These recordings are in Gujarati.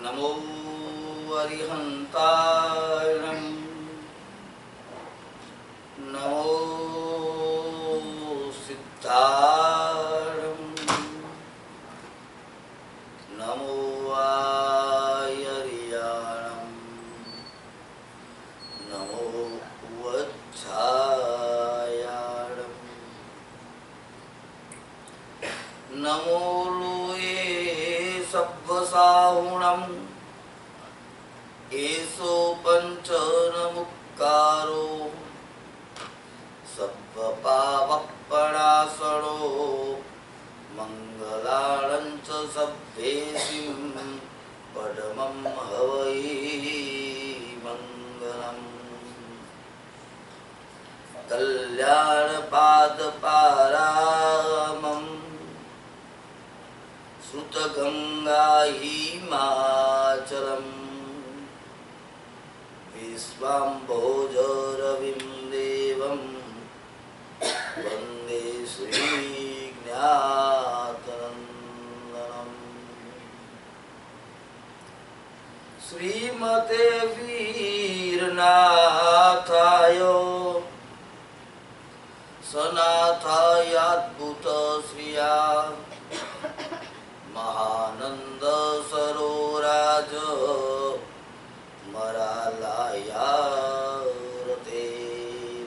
नमो अरिहंतारणं नमो सिद्धारणं नमो आयर्याणं नमो वज्झायाणं नमो लोये सब्बसाहुणं एसो पंचनमुक्कारो सब्बपावपणासनो मंगलानं च सभ्येसिं पदमं हवै मंगलम् कल्याणपादपारामम् सुतगंगा हिमाचलम् विश्वाम्भोजरविं देवं वन्दे श्रीज्ञातनन्दनम् श्रीमते वीरनाथाय सनाथायाद्भुत श्रिया महानंद सरोराज मरालायारते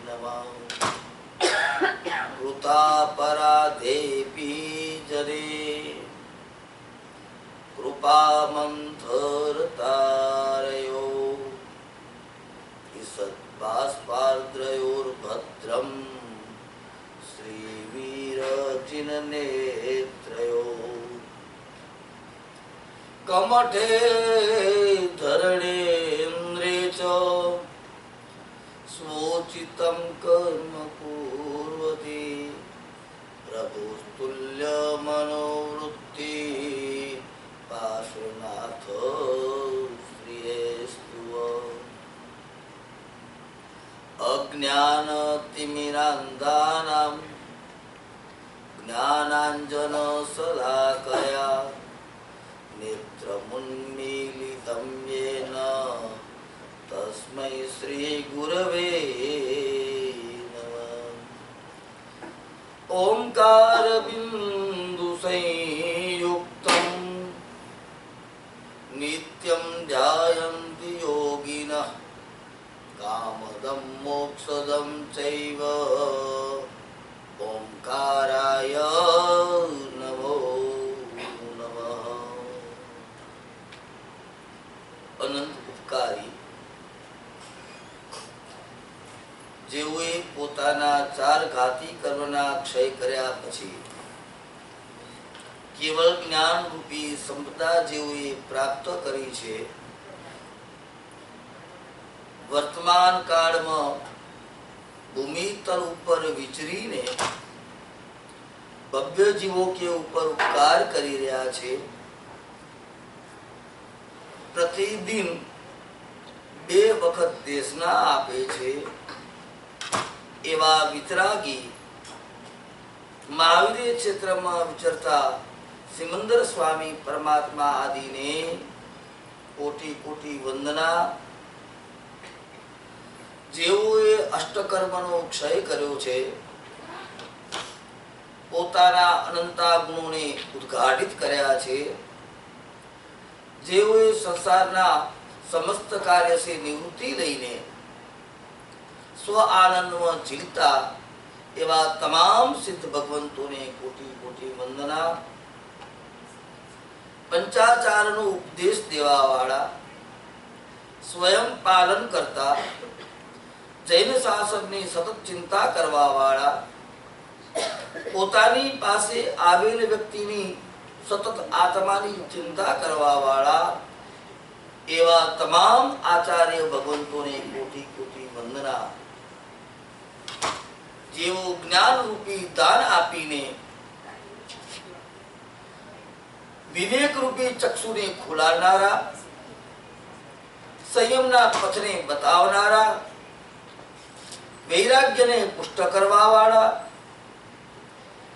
नमः कृतापराधेऽपि जने कृपामन्थरतारयो ईषद्बाष्पार्द्रयोर्भद्रं श्रीवीरजिननेत्रयो कमठे धरणेन्द्रे च स्वोचितं कर्म कुर्वति प्रभुस्तुल्यमनोवृत्ति पार्श्वनाथ श्रियेस्तु अज्ञानतिमिरान्धानां ज्ञानाञ्जनशलाकया नेत्रमुन्मीलितं येन तस्मै श्रीगुरवे नमः। ओंकारबिन्दुसंयुक्तं नित्यं ध्यायन्ति योगिनः कामदं मोक्षदं चैव ओंकाराय नमो नमः। अनंत उपकारी જેઓએ પોતાના ચાર ઘાતી કર્મના ક્ષય કર્યા પછી કેવળ જ્ઞાન રૂપી સંપદા જેઓએ પ્રાપ્ત કરી છે, વર્તમાન કાળમાં ભૂમિ તલ ઉપર વિચરીને ભવ્ય જીવો કે ઉપર ઉપકાર કરી રહ્યા છે। प्रतिदिन बे वखत देशना आपे छे एवा वितरागी महावीर क्षेत्र में विचरता सिमंदर स्वामी परमात्मा आदि ने कोटि कोटि वंदना। जेओए अष्टकर्मनो क्षय कर्यो छे, पोताना अनंता गुणोने उद्घाटित कर्या छे, जेओए संसारना समस्त कार्य से निवृत्ति लईने स्व आनंद में जीलता एवा तमाम सिद्ध भगवंतों ने कोटि कोटि वंदना। पंचाचार नो उपदेश देवा वाला, स्वयं पालन करता, जैन शासन ने सतत चिंता करवा वाला, पोतानी पासे आवेल व्यक्तिनी सतत आत्मानी चिंता करवा वाला एवा तमाम आचार्य भगवंतों ने कोटि कोटि वंदना। जेवो ज्ञान रूपी दान आपीने विवेक रूपी चक्षु ने खुलानारा, संयमना पथने बतावनारा, वैराग्य ने पुष्ट करवा वाला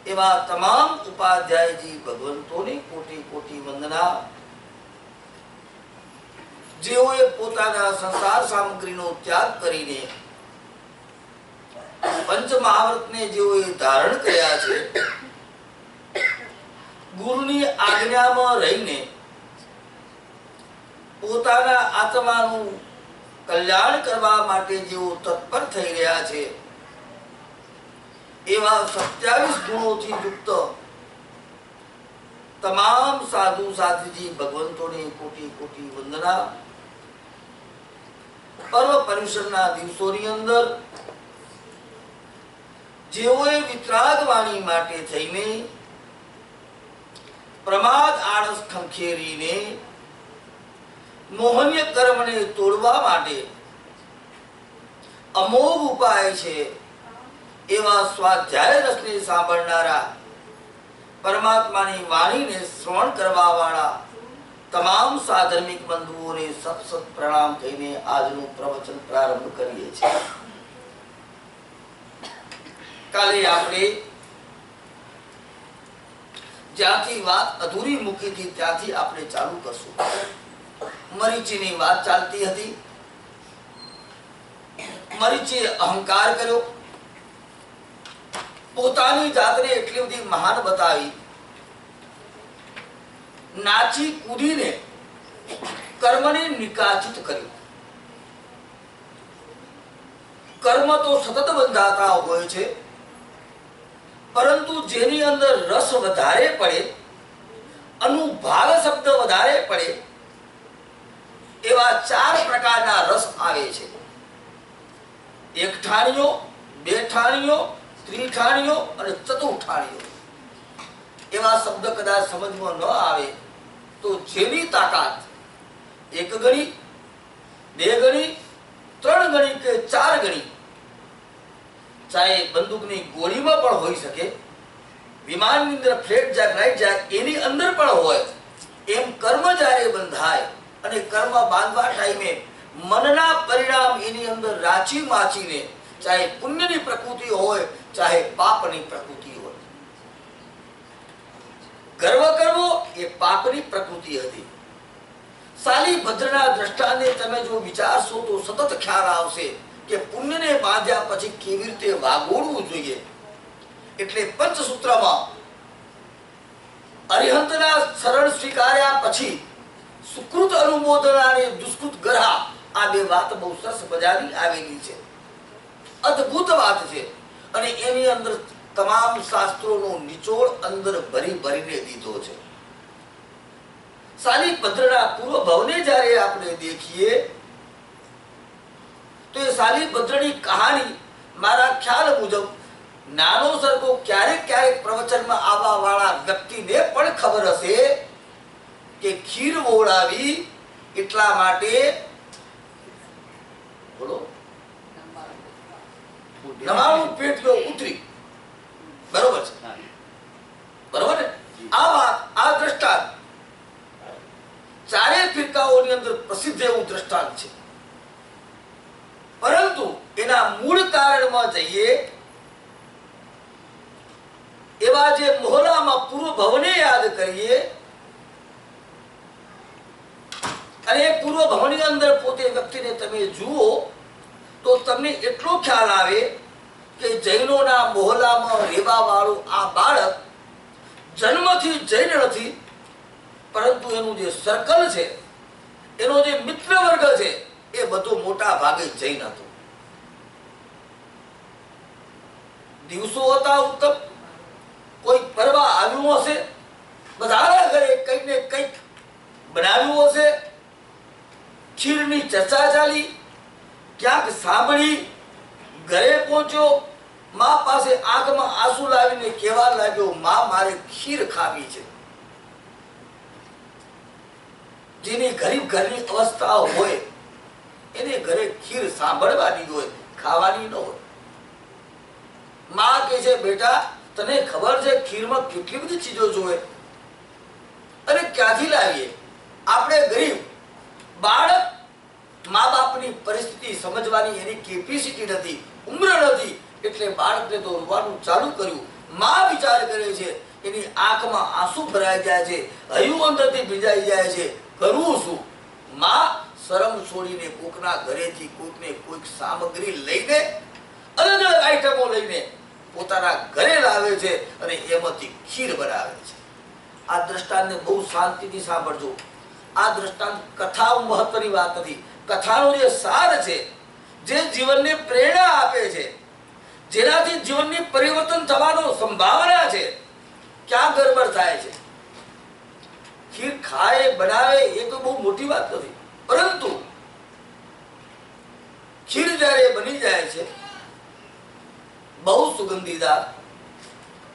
एवा तमाम उपाध्याय जी भगवंतों ने कोटि कोटि वंदना। જેઓએ પોતાના સંસાર સામગ્રીનો ત્યાગ કરીને પંચ મહાવ્રતને જેઓએ ધારણ કર્યા છે, ગુરુની આજ્ઞામાં રહીને પોતાના આત્માનું કલ્યાણ કરવા માટે જેઓ તત્પર થઈ રહ્યા છે, એવા 27 ગુણોથી યુક્ત તમામ સાધુ સાધ્વીજી ભગવંતોને કોટી કોટી વંદના. પર્વ પર્યુષણના દિવસોની અંદર જેઓએ વિતરાગ વાણી માટે થઈને પ્રમાદ આળસ ખંખેરીને મોહનીય કર્મને તોડવા માટે અમોઘ ઉપાય છે એવા સ્વાધ્યાય રસને સાંભળનારા, પરમાત્માની વાણીને શ્રવણ કરવા વાળા તમામ સાધર્મિક બંધુઓને સત સત પ્રણામ કહીને આજનું પ્રવચન પ્રારંભ કરીએ છીએ. કાલે આપણે જ્યાંથી વાત અધૂરી મૂકી હતી ત્યાંથી આપણે ચાલુ કરશું. મરીચીની વાત ચાલતી હતી. મરીચીએ અહંકાર કર્યો, પોતાની જાતને એટલી બધી મહાન બતાવી, નાચી કૂદીને કર્મને નિકાચિત કર્યું. કર્મ તો સતત બંધાતા હોય છે, પરંતુ જેની અંદર રસ વધારે પડે, અનુભાવ શબ્દ વધારે પડે, એવા 4 પ્રકારના રસ આવે છે. એકઠાણીઓ, બેઠાણીઓ, ત્રિઠાણીઓ અને ચતુર્ઠાણીઓ. એવા શબ્દ કદાચ સમજમાં ન આવે તો જેની તાકાત 1 ગણી, 2 ગણી, 3 ગણી કે 4 ગણી, ચાહે બંદૂકની ગોળીમાં પણ હોઈ શકે, વિમાનની અંદર ફ્લેટ જાય, ફ્લાઇટ જાય, એની અંદર પણ હોય, એમ કર્મ જ્યારે બંધાય અને કર્મ બાંધવા ટાઈમે મનના પરિણામ એની અંદર રાચી માચીને, ચાહે પુણ્યની પ્રકૃતિ હોય, ચાહે પાપની પ્રકૃતિ હોય. ગર્વ કરવો એ પાપની પ્રકૃતિ હતી. સાલીભદ્રના દ્રષ્ટાંતે તમે જો વિચારશો તો સતત ખ્યાલ આવશે કે પુણ્યને બાંધ્યા પછી કેવી રીતે વાગોળવું જોઈએ. એટલે પંચસૂત્રમાં અરિહંતના શરણ સ્વીકાર્યા પછી સુકૃત અનુમોદના અને દુષ્કૃત ગ્રહા, આ 2 વાત બહુ સરસ મજાની આવેલી છે. અદ્ભુત વાત છે. અને એની અંદર તમામ શાસ્ત્રોનો નિચોડ અંદર ભરી ભરીને દીધો છે. સાલીભદ્રના પૂર્વ ભવને જ્યારે આપણે દેખીએ તો એ સાલીભદ્રની કહાની મારા ખ્યાલ મુજબ નાનો સરખો ક્યારેક ક્યારેક પ્રવચનમાં આવવા વાળા વ્યક્તિને પણ ખબર હશે કે ખીર ઓળાવી એટલા માટે બોલો નવાણું પેટીઓ ઉતરી. બરોબર છે, બરોબર ને? આ વાત, આ દ્રષ્ટાંત 4 ફિરકાઓની અંદર પ્રસિદ્ધ એવું દ્રષ્ટાંત છે. પરંતુ એના મૂળ કારણમાં જઈએ, એવા જે મોહલામાં પૂર્વ ભવને યાદ કરીએ અને પૂર્વ ભવની અંદર પોતે વ્યક્તિને તમે જુઓ તો તમને એટલો ખ્યાલ આવે કે જૈનોના મોહલામાં રહેવા વાળું આ બાળક જન્મથી જૈન નથી, પરંતુ એનું જે સર્કલ છે, એનો જે મિત્ર વર્ગ છે, એ બધું મોટા ભાગે જૈન હતું. દિવસો હતા ઉત્તમ, કોઈ પર્વ આવ્યું હશે, બધાના ઘરે કંઈક ને કંઈક બનાવ્યું હશે, ખીરની ચર્ચા ચાલી, ક્યાંક સાંભળી, ઘરે પહોંચ્યો, મા પાસે આંખમાં આંસુ લાવીને કહેવા લાગ્યો, મા મારે ખીર ખાવી છે. જેની ગરીબ ઘરની અવસ્થા હોય એને ઘરે ખીર સાંભળવાની હોય, ખાવાની ન હોય. મા કહે છે, બેટા તને ખબર છે ખીરમાં કેટલી બધી ચીજો જોઈએ અને ક્યાંથી લાવીએ? આપણે ગરીબ બાળક, મા બાપની પરિસ્થિતિ સમજવાની એની કેપેસિટી નથી, ઉંમર નથી, એટલે બાળકને તો રોવાનું ચાલુ કર્યું. મા વિચાર કરે છે, એની આંખમાં આંસુ ભરાઈ જાય છે, હૈયું અંદરથી ભીંજાઈ જાય છે, કરવું શું? મા શરમ છોડીને કોકના ઘરેથી કોકને કોઈક સામગ્રી લઈને અલગ અલગ આઈટમો લઈને પોતાના ઘરે લાવે છે અને એમાંથી ખીર બનાવે છે. આ દ્રષ્ટાંતને બહુ શાંતિથી સાંભળજો. આ દ્રષ્ટાંત કથા મહત્વની વાત નથી. કથાનો જે સાર છે, જે જીવનને પ્રેરણા આપે છે, જેનાથી જીવનની પરિવર્તન થવાનો સંભાવના છે, ક્યાં ગરબડ થાય છે. ખીર ખાય બનાવે એ તો બહુ મોટી વાત નથી, પરંતુ ખીર જ્યારે બની જાય છે, બહુ સુગંધીદાર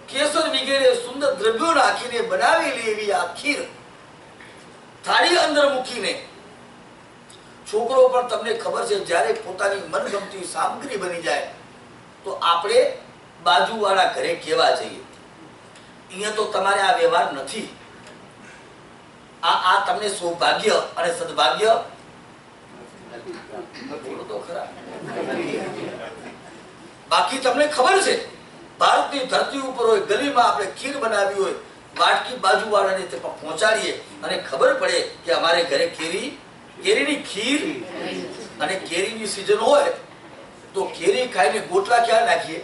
કેસર વગેરે સુંદર દ્રવ્યો નાખીને બનાવેલી એવી આ ખીર થાળી અંદર મૂકીને છોકરો પણ તમને ખબર છે જ્યારે પોતાની મનગમતી સામગ્રી બની જાય તો આપણે બાજુવાળા ઘરે કેવા જઈએ. અહીંયા તો તમારે આ વ્યવહાર નથી. આ તમને સૌભાગ્ય અને સદભાગ્ય તો ખરા. બાકી તમને ખબર છે ભારતની ધરતી ઉપર હોય, ગલીમાં આપણે ખીર બનાવી હોય, વાટકી બાજુવાળાને તે પહોંચાડીએ અને ખબર પડે કે અમારે ઘરે કેરીની ખીર અને કેરીની સીઝન હોય તો કેરી ખાઈને ગોટલા ક્યાં નાખીએ?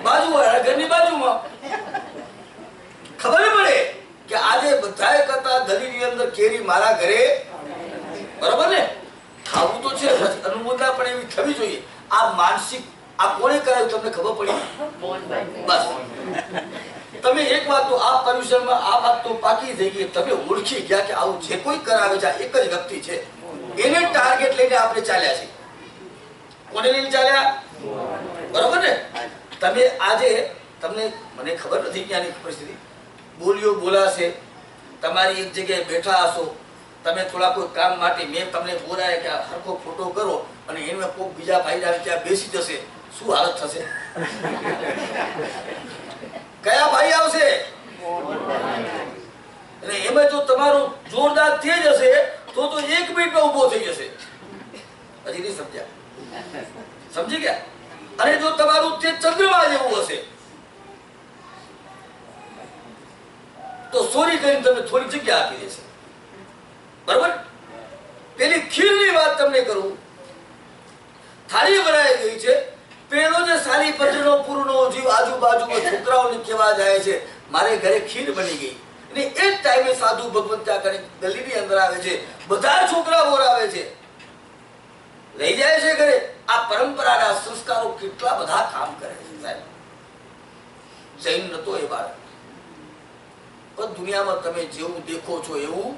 બાજુવાળા ઘરની બાજુમાં. ખબર પડે કે આજે બધાએ કરતા ગલીની અંદર કેરી મારા ઘરે, બરોબર ને? ખાવું તો છે, અનુમોદના પણ એવી થવી જોઈએ. આ માનસિક આ કોણે કરાયું તમને ખબર પડી? બસ તમે એક વાત તો આ પર્યુષણમાં આ વાત તો પાકી થઈ ગઈ. તમે ઓળખી ગયા કે આવું જે કોઈ કરાવે છે એક જ વ્યક્તિ છે, એને ટાર્ગેટ લઈને આપણે ચાલ્યા છે. કોને લઈને ચાલ્યા? બરોબર ને? તમે આજે તમને મને ખબર નથી ક્યાંની પરિસ્થિતિ બોલીઓ બોલાશે. તમારી એક જગ્યાએ બેઠા હશો, તમે થોડા કોઈ કામ માટે મેં તમને બોલાય કે હરખો ફોટો કરો અને એમાં કોઈ બીજા ભાઈ ત્યાં બેસી જશે, શું હાલત થશે? કયા ભાઈ આવશે? અને એમાં જો તમારું જોરદાર તેજ હશે તો 1 મિનિટમાં ઉભો થઈ જશે. હજી નહીં સમજ્યા? સમજી ગયા? અને જો તમારું તેજ ચંદ્રમા જેવું હશે તો સોરી કરીને તમને થોડી જગ્યા આપી દેશે. બરાબર? પેલી ખીરની વાત તમને કરું. થાળી બનાવી ગઈ છે, પેલો જે સાલી પંજનો પૂરનો જીવ આજુબાજુમાં છોકરાઓને કેવા જાય છે મારે ઘરે ખીર બની ગઈ. અને એ જ ટાઈમે સાધુ ભગવંત ત્યાં કરી ગલીની અંદર આવે છે, બધા છોકરા બોલાવે છે, લઈ જાય છે ઘરે. આ પરંપરાના સંસ્કારો કેટલા બધા કામ કરે છે સાહેબ. જૈન નતો એ બાળક, પણ દુનિયામાં તમે જેવું દેખો છો એવું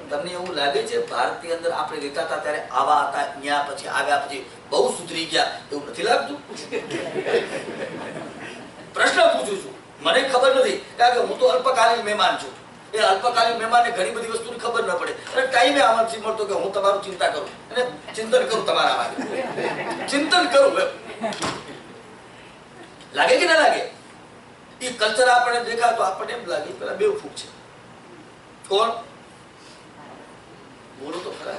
તમને એવું લાગે છે? ભારતની અંદર આપણે રહેતા હતા ત્યારે આવા હતા, ત્યાં પછી આવ્યા પછી બહુ સુધરી ગયા એવું નથી લાગતું? પ્રશ્ન પૂછું છું, મને ખબર નથી, કારણ કે હું તો અલ્પકાલીન મહેમાન છું. એ અલ્પકાલીન મહેમાનને ઘણી બધી વસ્તુની ખબર ન પડે અને ટાઈમે આમાંથી મળતો કે હું તમારું ચિંતા કરું અને ચિંતન કરું તમારા માટે, ચિંતન કરું. લાગે કે ના લાગે? એ કલ્ચર આપણને દેખાય તો આપણને એમ લાગે પેલા બેવકૂફ છે. કોણ? બોલો તો ખરા.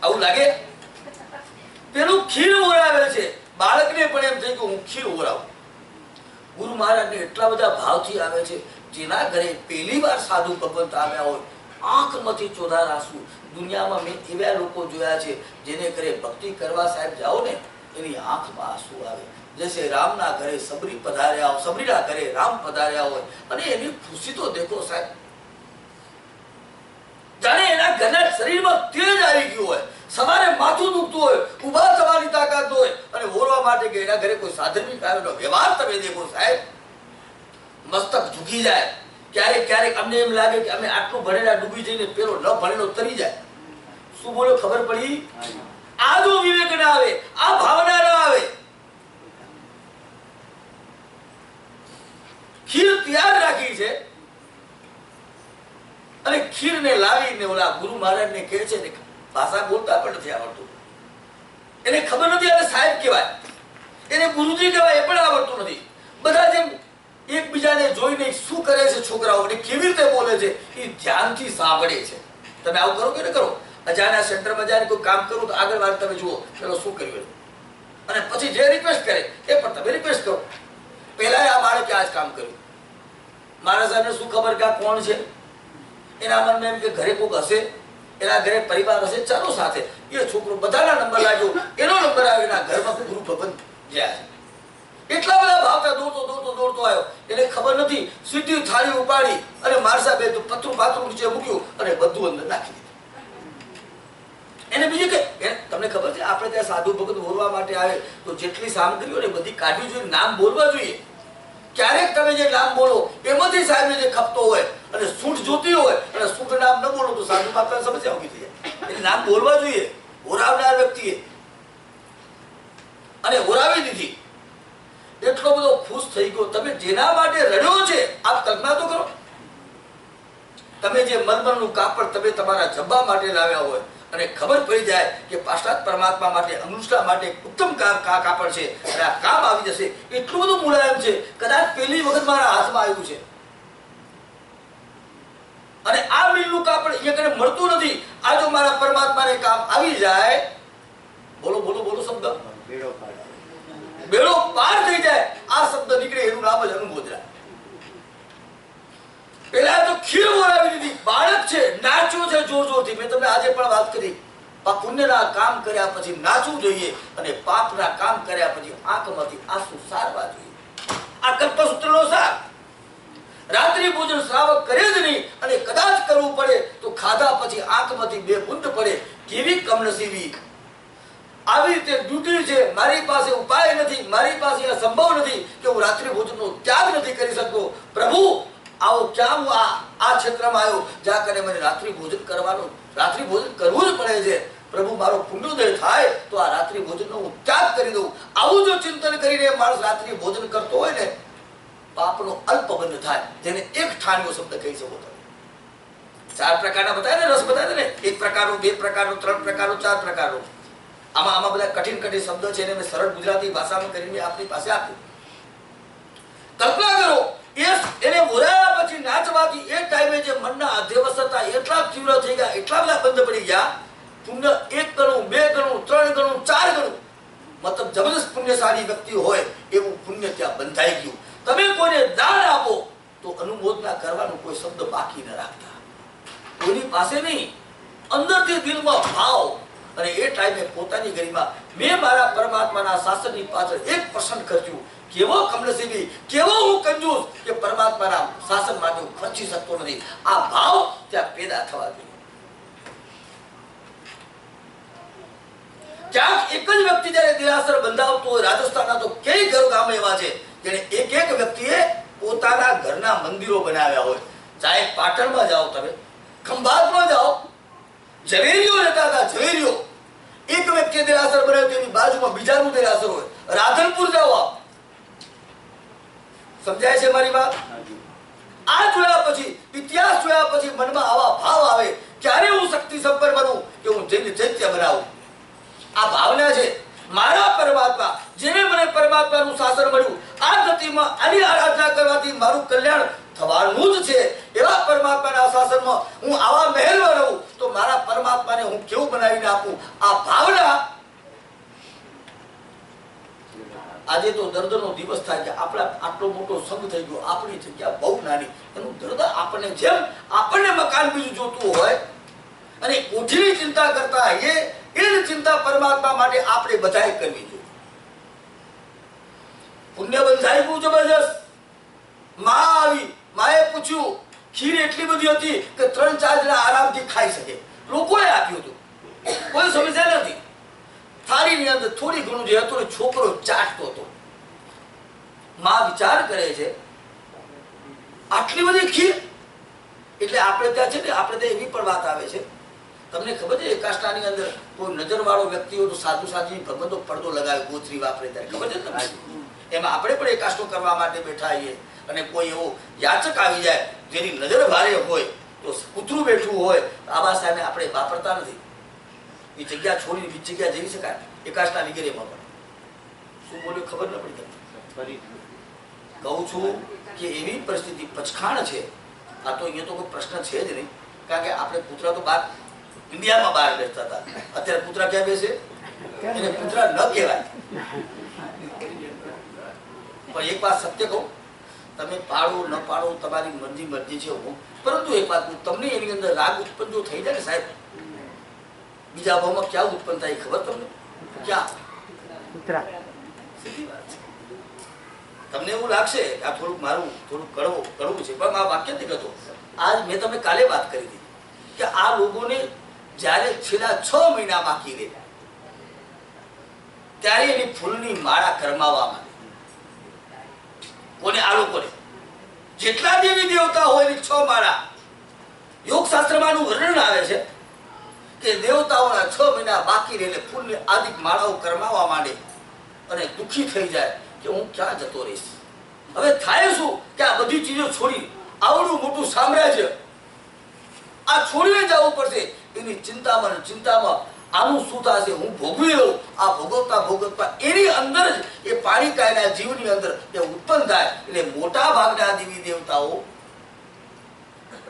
આવું લાગે? પેલું ખીર ઓરાવે છે, બાળકને પણ એમ થાય કે હું ખીર ઓરાવું. ગુરુ મહારાજને એટલા બધા ભાવથી આવે છે, જેના ઘરે પહેલી વાર સાધુ ભગવંત આવ્યા હોય આંખમાંથી ચોધાર આંસુ. દુનિયામાં મેં એવા લોકો જોયા છે જેને ઘરે ભક્તિ કરવા સાહેબ જાઓ ને એની આંખમાં આંસુ આવે. જૈસે રામના ઘરે સબરી પધાર્યા હોય, સબરીના ઘરે રામ પધાર્યા હોય અને એની ખુશી તો દેખો સાહેબ. જાણે એના ઘરના શરીરમાં તેજ આવી ગયું હોય, સવારે માથું દુખતું હોય, ઉભા થવાની તાકાત હોય અને ઓરવા માટે કે એના ઘરે કોઈ સાધનિક આવેલો વ્યવહાર તમે દેખો સાહેબ, મસ્તક ઝૂકી જાય. ક્યારેક ક્યારેક અમને એમ લાગે કે અમે આટલું ભણેલા ડૂબી જઈને પેલો ન ભણેલો તરી જાય. શું બોલો? ખબર પડી? આ જો વિવેક ના આવે, આ ભાવના ના આવે, ખીર તૈયાર રાખી છે અને ખીરને લાવીને ઓલા ગુરુ મહારાજને કહે છે, ભાષા બોલતા પણ નથી આવડતું, એને ખબર નથી અને સાહેબ કહેવાય, એને ગુરુજી કહેવાય એ પણ આવડતું નથી. બધા જેમ એકબીજાને જોઈને શું કરે છે છોકરાઓ અને કેવી રીતે બોલે છે એ ધ્યાનથી સાંભળે છે. તમે આવું કરો કે ન કરો? અજાણ્યા સેન્ટરમાં જઈને કોઈ કામ કરું તો આગળ વાત તમે જુઓ પેલો શું કર્યું અને પછી જે રિક્વેસ્ટ કરે એ પણ તમે રિક્વેસ્ટ કરો. પહેલા આ બાળકે આ જ કામ કર્યું. મારા સાહેબને શું ખબર કે આ કોણ છે? એના મનમાં એમ કે ઘરે કોઈક હશે, એના ઘરે પરિવાર હશે, ચાલો સાથે. એ છોકરો બધાના નંબર લાગ્યો, એનો નંબર આવ્યો, એના ઘરમાં ગુરુ ભગવાન ગયા છે. એટલા બધા ભાવતા દોડતો આવ્યો. એને ખબર નથી, સીધી થાળી ઉપાડી અને મારા સાહેબે તો પતરું પાતરું નીચે મૂક્યું અને બધું અંદર નાખી દીધું. એને બીજું કે તમને ખબર છે, આપણે ત્યાં સાધુ ભગત બોલવા માટે આવે તો જેટલી સામગ્રી હોય ને બધી કાઢવી જોઈએ, નામ બોલવા જોઈએ. ક્યારેક તમે જે નામ બોલો એમાંથી સાહેબને જે ખપતો હોય અને સૂંઠ જોતી હોય અને સૂંઠ નામ ન બોલો તો સાધુ બાપા સમસ્યા ઉભી થઈ જાય. એટલે નામ બોલવા જોઈએ ઓરાવનાર વ્યક્તિએ, અને ઓરાવી દીધી. એટલો બધો ખુશ થઈ ગયો. તમે જેના માટે રડ્યો છે આપ કલ્પના તો કરો. તમે જે મરમરનું કાપડ તમે તમારા જબ્બા માટે લાવ્યા હોય અને ખબર પડી જાય કે પાશ્ચાત પરમાત્મા માટે, અનુષ્ઠા માટે ઉત્તમ કાપડ છે અને આ કામ આવી જશે, એટલું બધું મુલાયમ છે, કદાચ પહેલી વખત મારા હાથમાં આવ્યું છે. અને આ મિલનું કાપડ અહીંયા કને મળતું નથી. આ જો મારા પરમાત્માને કામ આવી જાય, બોલો બોલો બોલો શબ્દ, બેડો પાર થઈ જાય. આ શબ્દ નીકળે એનું નામ જ અનુમોદરા. પેલા તો ખીર બોલાવી દીધી. બાળક છે, નાચ્યો છે જોર જોરથી. મેં તમને આજે પણ વાત કરી, પુણ્યના કામ કર્યા પછી નાચવું જોઈએ અને પાપના કામ કર્યા પછી આંખમાંથી આંસુ સારવા જોઈએ. આ કલ્પસૂત્રનો સાર. રાત્રિ ભોજન શ્રાવક કરે જ નહીં અને કદાચ કરવું પડે તો ખાધા પછી આંખમાંથી બે બુંદ પડે. કેવી કમનસીબી! આવી રીતે ડ્યુટી છે, મારી પાસે ઉપાય નથી, મારી પાસે આ સંભવ નથી કે હું રાત્રિ ભોજનનો ત્યાગ નથી કરી શકતો. પ્રભુ આવો ક્યાં હું આ ક્ષેત્રમાં આવ્યો જ્યાં કરીને મને રાત્રિ ભોજન કરવાનું, રાત્રિ ભોજન કરવું જ પડે છે. પ્રભુ મારો પુણ્યોદય થાય તો આ રાત્રિ ભોજનનો હું ત્યાગ કરી દઉં. આવું જો ચિંતન કરીને માણસ રાત્રિ ભોજન કરતો હોય ને, પાપનો અલ્પ બંધ થાય. જેને એક ઠાણ્યો શબ્દ કહી શકો તમે. 4 પ્રકારના બતાવે ને, રસ બતાવે ને, 1 પ્રકારનો, 2 પ્રકારનો, 3 પ્રકારનો, 4 પ્રકારનો. આમાં બધા કઠિન શબ્દ છે, એને સરળ ગુજરાતી ભાષામાં કરીને આપણી પાસે આપ્યું. કલ્પના કરો, એને બોલાયા પછી નાચવાથી એ ટાઈમે જે મનના અધ્યવસ હતા એટલા તીવ્ર થઈ ગયા, એટલા બધા બંધ પડી ગયા. પુણ્ય 1 ગણું, 2 ગણું, 3 ગણું, 4 ગણું, મતલબ જબરદસ્ત પુણ્યશાળી વ્યક્તિ હોય એવું પુણ્ય ત્યાં બંધાઈ ગયું. તમે કોઈને દાન આપો તો અનુમોદના કરવાનો કોઈ શબ્દ બાકી ન રાખતા. કોઈની પાસે નહીં, અંદરથી દિલમાં ભાવ. અને એ ટાઈમે પોતાની ગરિમા, મેં મારા પરમાત્માના શાસનની પાછળ 1% ખર્ચ્યું. કેવો કમનસીબી, કેવો હું કંજૂસ કે પરમાત્માના શાસન માટે હું ખર્ચી શકતો નથી. આ ભાવ ત્યાં પેદા થવા જોઈએ. ક્યાંક એક જ વ્યક્તિ જયારે દેરાસર બંધાવતો હોય, રાજસ્થાનના તો કઈ ગામ એવા છે જેને એક વ્યક્તિએ પોતાના ઘરના મંદિરો બનાવ્યા હોય. ચાહે પાટણમાં જાઓ, તમે ખંભાતમાં જાઓ, ઝવેરીઓ રહેતા હતા, ઝવેરીઓ. એક વ્યક્તિએ દેરાસર બનાવ્યું, તેની બાજુમાં બીજાનું દેરાસર હોય. રાધનપુર જાઓ આપ. સમજાય છે મારી વાત? આ જોયા પછી, ઇતિહાસ જોયા પછી મનમાં આવા ભાવ આવે, ક્યારે હું શક્તિ સંપન્ન બનું કે હું જઈને ચૈત્ય બનાવું. આ ભાવના છે. મારા પરમાત્મા, જેને મને પરમાત્માનું શાસન મળ્યું, આ ગતિમાં આની આરાધના કરવાથી મારું કલ્યાણ થવાનું જ છે. એવા પરમાત્માના શાસનમાં હું આવા મહેલમાં રહું તો મારા પરમાત્માને હું કેવું બનાવીને આપું. આ ભાવના. આજે તો દર્દનો દિવસ થાય કે આપણા આટલો મોટો સંઘ થઈ ગયો, આપણી જગ્યા બહુ નાની. એનું દર્દ આપણને, જેમ આપણને મકાન બીજું જોતું હોય અને કોઠીની ચિંતા કરતા હોઈએ, એ જ ચિંતા પરમાત્મા માટે આપણે બધાએ કરવી જોઈએ. પુણ્ય બંધાઈ ગયું જબરજસ્ત. માં આવી, માએ પૂછ્યું, ખીર એટલી બધી હતી કે 3-4 જણા આરામથી ખાઈ શકે. લોકોએ આપ્યું હતું, કોઈ સમસ્યા નથી. થાળીની અંદર થોડી ઘણું જે હતું છોકરો ચાટતો હતો. માં વિચાર કરે છે, આટલી બધી ખીર. એટલે આપણે ત્યાં છે ને, આપણે ત્યાં એવી પણ વાત આવે છે, તમને ખબર છે એકાષ્ટાની અંદર કોઈ નજરવાળો વ્યક્તિ હોય તો સાધુ સાધુ ભગવંતો પડદો લગાવે, ગોચરી વાપરે, ત્યારે ખબર છે તમને? એમાં આપણે પણ એકાષ્ટો કરવા માટે બેઠા આવીએ અને કોઈ એવો યાચક આવી જાય જેની નજર ભારે હોય તો કૂતરું બેઠું હોય, આવા સામે આપણે વાપરતા નથી. એ જગ્યા છોડીને બીજી જગ્યા જઈ શકાય. એકાષ્ટા વગેરેમાં પણ શું બોલ્યો ખબર ન પડી. કહું છું કે એવી પરિસ્થિતિ પચખાણ છે. આ તો અહીંયા તો કોઈ પ્રશ્ન છે જ નહીં, કારણ કે આપણે કૂતરા તો બહાર ઇન્ડિયામાં બહાર બેસતા હતા. અત્યારે કૂતરા ક્યાં બેસે? એને કૂતરા ન કહેવાય. પણ એક વાત સત્ય કહું, તમે પાડો ન પાડો તમારી મરજી છે, પરંતુ એક વાત તમને એની અંદર રાગ ઉત્પન્ન જો થઈ જાય ને સાહેબ, બીજા ભાવમાં ક્યાં ઉત્પન્ન થાય ખબર તમને? ક્યાં? સીધી વાત છે. તમને એવું લાગશે કે આ થોડુંક મારું થોડુંક કડવું છે, પણ આ વાક્ય નથી કહેતો. આજ મેં તમને કાલે વાત કરી હતી કે આ લોકોને જ્યારે છેલ્લા 6 મહિના બાકી રહે ત્યારે એની ફૂલની માળા કરમાવામાં, કોને? આ લોકોને જેટલા દેવી દેવતા હોય એની 6 માળા. યોગ શાસ્ત્રમાં વર્ણન આવે છે કે દેવતાઓના 6 મહિના બાકી રહે એટલે ફૂલની આદિક માળાઓ કરમાવા માંડે અને દુઃખી થઈ જાય કે હું ક્યાં જતો રહીશ. હવે થાય શું કે આ બધી ચીજો છોડી આવડું મોટું સામ્રાજ્ય આ છોડીને જવું પડશે. એની ચિંતામાં આનું શું થશે, હું ભોગવી લઉં. આ ભોગવતા એની અંદર જ એ પાણી કાયના જીવની અંદર એ ઉત્પન્ન થાય. એટલે મોટા ભાગના દેવી દેવતાઓ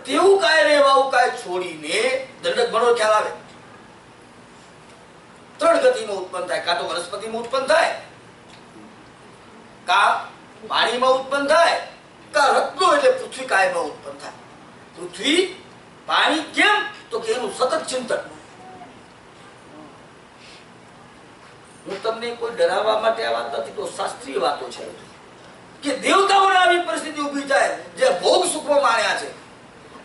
તેવું કાય રહેવાવું કાય છોડીને દંડક ભણો ખ્યાલ આવે 3 ગતિમાં ઉત્પન્ન થાય. કાં તો વનસ્પતિમાં ઉત્પન્ન થાય, કા પાણીમાં ઉત્પન્ન થાય, કા રત્નો એટલે પૃથ્વી કાયમાં ઉત્પન્ન થાય. પૃથ્વી પાણી કેમ? તો કે એનું સતત ચિંતન. હું તમને કોઈ ડરાવવા માટે આ વાત નથી, તો શાસ્ત્રીય વાતો છે કે દેવતાઓને આવી પરિસ્થિતિ ઊભી થાય જે ભોગ સુખમાં માણ્યા છે.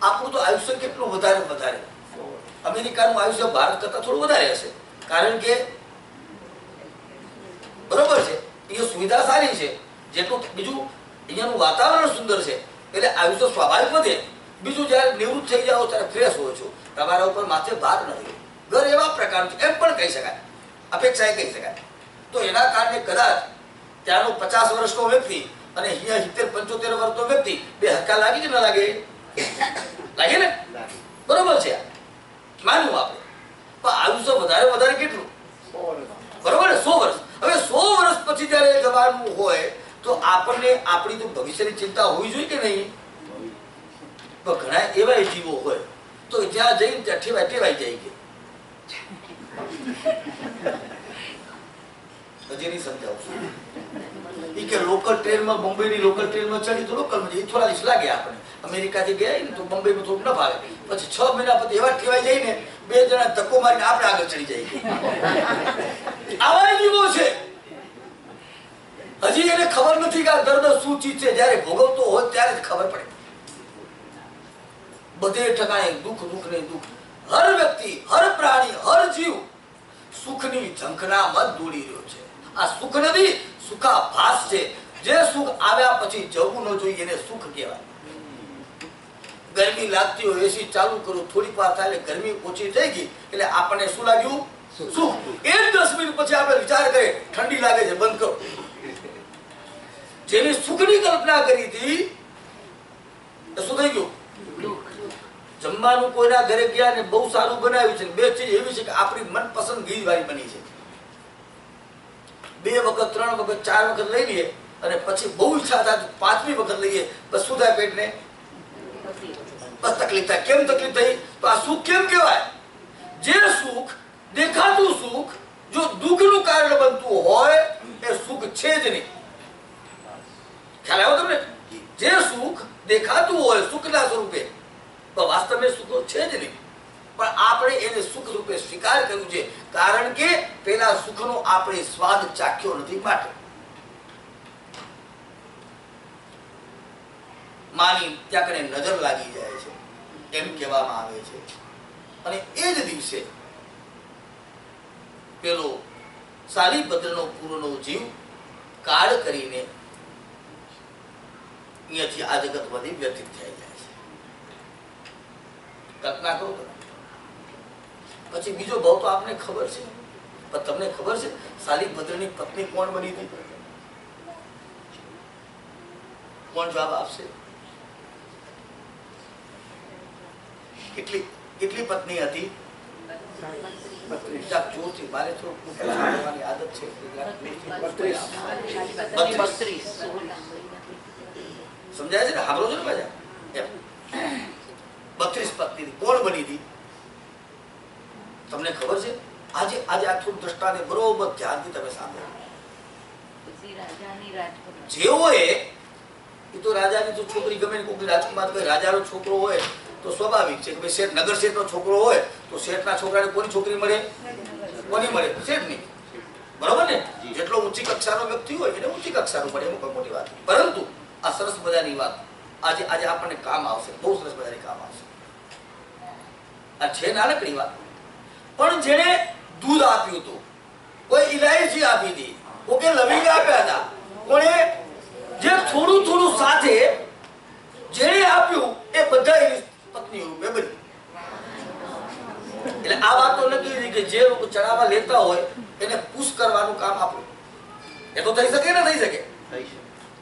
આપણું તો આયુષ્ય કેટલું વધારે અમેરિકાનું આયુષ્ય ભારત કરતા થોડું વધારે હશે, કારણ કે બરોબર છે અહીંયા સુવિધા સારી છે, જેટલું બીજું અહીંયાનું વાતાવરણ સુંદર છે એટલે આયુષ્ય સ્વાભાવિક વધે. બીજું જ્યારે નિવૃત્ત થઈ જાઓ ત્યારે ફ્રેશ હોય છો, તમારા ઉપર માથે ભાર નથી. ઘર એવા પ્રકારનું છે એમ પણ કહી શકાય, અપેક્ષાએ કહી શકાય. તો એના કારણે કદાચ ત્યાંનો 50 વર્ષનો વ્યક્તિ અને અહીંયા 70-75 વર્ષનો વ્યક્તિ બે હક્કા લાગી કે ન લાગે? લાગે ને? બરોબર છે, માનવું આપણે. પણ આયુષ્ય વધારે કેટલું? બરોબર ને? 100 વર્ષ. હવે 100 વર્ષ પછી જયારે જવાનું હોય તો આપણને આપણી તો ભવિષ્યની ચિંતા હોવી જોઈએ કે નહીં? પણ ઘણા એવા જીવો હોય તો જ્યાં જઈને ત્યાં ઠેવાઈ જાય કે હજી નહીં સમજાવું કે લોકલ ટ્રેનમાં, બોમ્બેની લોકલ ટ્રેનમાં ચડી તો લોકલમાં જઈએ થોડા દિવસ લાગે આપણે. અમેરિકાથી ગયા ને તો બોમ્બેમાં થોડું ન ભાવે, પછી 6 મહિના પછી એવા ઠેવાઈ જાય ને 2 જણા ધક્કો મારીને આપણે આગળ ચડી જઈએ. આવા જીવો છે. હજી એને ખબર નથી કે આ દર્દ શું ચીજ છે. જયારે ભોગવતો હોય ત્યારે જ ખબર પડે. બધે ઠકાણે દુઃખ ને દુઃખ. હર વ્યક્તિ, હર પ્રાણી, હર જીવ સુખની ઝંખનામાં દોડી રહ્યો છે. આ સુખ નથી, સુખાભાસ છે. જે સુખ આવ્યા પછી જવું ન જોઈએ એને સુખ કહેવાય. ગરમી લાગતી હોય એસી ચાલુ કરું, થોડીક વાર થાય એટલે ગરમી ઓછી થઈ ગઈ એટલે આપણને શું લાગ્યું? સુખ. 10 મિનિટ પછી આપણે વિચાર કરીએ ઠંડી લાગે છે, બંધ કરો. જેની સુખની કલ્પના કરી હતી શું થઈ ગયું? જમવાનું કોઈના ઘરે ગયા ને બહુ સારું બનાવ્યું છે, 2 ચીજ એવી છે કે આપણી મનપસંદ ઘી વાળી બની છે, 2 વખત 3 વખત 4 વખત લઈ લઈએ અને પછી બહુ ઈચ્છા થાય 5મી વખત લઈએ, બસ શું થાય પેટને? બસ તકલીફ થાય. કેમ તકલીફ થઈ? તો આ સુખ કેમ કહેવાય? જે સુખ, દેખાતું સુખ જો દુઃખનું કારણ બનતું હોય એ સુખ છે જ નહીં. ખ્યાલ આવ્યો તમને? જે સુખ દેખાતું હોય સુખના સ્વરૂપે વાસ્તવમાં સુખ છે જ નહીં, પણ આપણે એને સુખ રૂપે સ્વીકાર કર્યું છે કારણ કે પેલા સુખનો આપણે સ્વાદ ચાખ્યો નથી. માટે માની ત્યાં કને નજર લાગી જાય છે એમ કહેવામાં આવે છે. અને એ જ દિવસે પેલો સાલીભદ્રનો પૂરનો જીવ કાળ કરીને અહીંયાથી આ જગતમાંથી વ્યતીત થઈ જાય છે. કલ્પના કરો. પછી બીજો ભાવ તો આપને ખબર છે, પણ તમને ખબર છે સાલીભદ્રની પત્ની કોણ બની હતી? કોણ જવાબ આપશે? કેટલી પત્ની હતી? જોરથી મારે થોડું આદત છે. 32. સમજાય છે ને? સાંભળો છો ને પાછા? 32 પત્ની કોણ બની હતી? તમને ખબર છે? આજે આ થોડું દ્રષ્ટાને બરોબર ધ્યાનથી તમે સાંભળો. જેવો એ તો રાજાની તો છોકરી ગમે કોઈ રાજકુમાર કોઈ રાજાનો છોકરો હોય તો સ્વાભાવિક છે કે શેઠ નગર શેઠનો છોકરો હોય તો શેઠના છોકરાને કોની છોકરી મળે? કોની મળે? શેઠની. બરોબર ને? જેટલો ઊંચી કક્ષાનો વ્યક્તિ હોય એને ઊંચી કક્ષાનું મળે, એમાં કોઈ મોટી વાત. પરંતુ આ સરસ મજાની વાત આજે આપણને કામ આવશે, બહુ સરસ મજાની કામ આવશે. આ છે નાનકડી વાત, પણ જેને દૂધ આપ્યું હતું, કોઈ ઇલાયચી આપી હતી, કોઈ લવિંગ આપ્યા હતા, કોણે જે થોડું થોડું સાથે જેને આપ્યું એ બધા એની પત્ની રૂપે બની. એટલે આ વાત તો નક્કી હતી કે જે લોકો ચડાવવા લેતા હોય એને પુશ કરવાનું કામ આપો. એ તો થઈ શકે ને? થઈ શકે.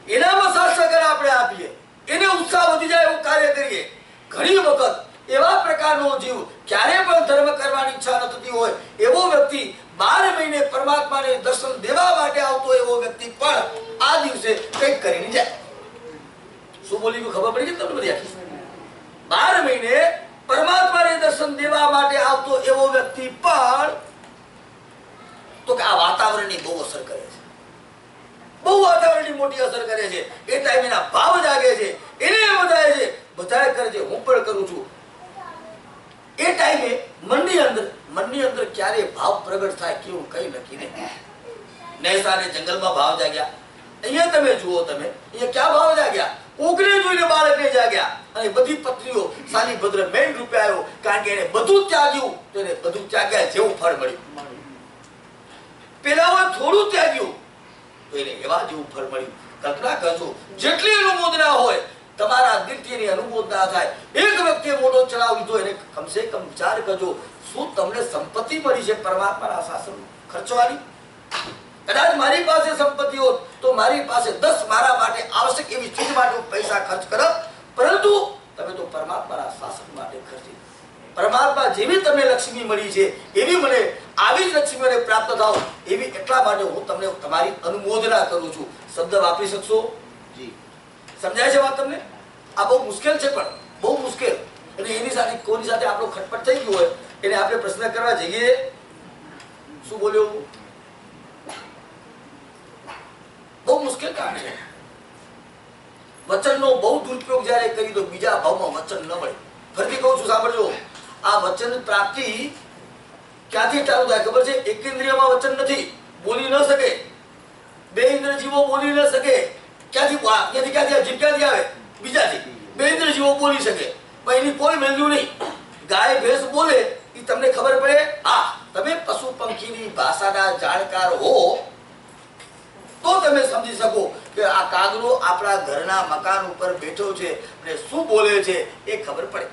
એનામાં સાથ સહકાર આપણે આપીએ, એને ઉત્સાહ વધી જાય એવું કાર્ય કરીએ. ઘણી વખત એવા પ્રકારનો જીવ ક્યારે પણ ધર્મ કરવાની ઈચ્છા ન થતી હોય એવો વ્યક્તિ 12 મહિને પરમાત્માને દર્શન દેવા માટે આવતો એવો વ્યક્તિ પણ આ દિવસે કંઈક કરીને જાય. શું બોલી ખબર પડી કે તમને? બધી 12 મહિને પરમાત્માને દર્શન દેવા માટે આવતો એવો વ્યક્તિ પણ તો કે આ વાતાવરણની બહુ અસર કરે છે, બહુ વાતાવરણની મોટી અસર કરે છે. એ ટાઈમે એના ભાવ જાગે છે, એને બધાય છે, બધાય કરે છે, હું પણ કરું છું. એ ટાઈમે મનની અંદર ક્યારે ભાવ પ્રગટ થાય કેવું કઈ નક્કી નહીં. નૈસાને જંગલમાં ભાવ જાગ્યા, અહીંયા તમે જુઓ, તમે અહીંયા ક્યાં ભાવ જાગ્યા? કોકને જોઈને બાળકને જાગ્યા. અને બધી પત્નીઓ સાલી ભદ્ર મેન રૂપે આવ્યો, કારણ કે એને બધું ત્યાગ્યું તો એને બધું ત્યાગ્યા જેવું ફળ મળ્યું. પેલા થોડું ત્યાગ્યું તો એને એવા જેવું ફળ મળ્યું. કલ્પના કરજો, જેટલી અનુમોદના હોય તમારા દિલથી એની અનુમોદના થાય. એક વ્યક્તિએ મોટો ચડાવ લીધો, એને કમસે કમ વિચાર કરજો, શું તમને સંપત્તિ મળી છે પરમાત્માના શાસન ખર્ચવાની? કદાચ મારી પાસે સંપત્તિ હોત તો મારી પાસે 10 મારા માટે આવશ્યક એવી ચીજ માટે પૈસા ખર્ચ કરત, પરંતુ તમે તો પરમાત્માના શાસન માટે ખર્ચી. પરમાત્મા જેવી તમને લક્ષ્મી મળી છે એવી મને આવી જ લક્ષ્મી મને પ્રાપ્ત થાવ એવી એટલા માટે હું તમને તમારી અનુમોદના કરું છું. શબ્દ વાપરી શકશો? જી. સમજાય છે વાત તમને? આ બહુ મુશ્કેલ છે, પણ બહુ મુશ્કેલ. અને એની સાથે કોની સાથે આપણો ખટપટ થઈ ગયો હોય એને આપણે પ્રશ્ન કરવા જઈએ, શું બોલ્યો? બહુ મુશ્કેલ કામ છે. વચનનો બહુ દુરુપયોગ જ્યારે કરી દો બીજા ભાવમાં વચન ન મળે. ફરીથી કહું છું, સાંભળજો. આ વચન પ્રાપ્તિ ક્યાંથી ચાલુ થાય ખબર છે? એક ઇન્દ્રિયમાં વચન નથી, બોલી ન શકે. 2 ઇન્દ્રિય જીવો બોલી ન શકે. ક્યાંથી જીભ ક્યાંથી આવે? બીજાથી. 2 ઇન્દ્રિય જીવો બોલી શકે, પણ એની કોઈ વેલ્યુ નહીં. ગાય ભેંસ બોલે એ તમને ખબર પડે? હા, તમે પશુ પંખીની ભાષાના જાણકાર હો તો તમે સમજી શકો કે આ કાગડો આપણા ઘરના મકાન ઉપર બેઠો છે અને શું બોલે છે એ ખબર પડે.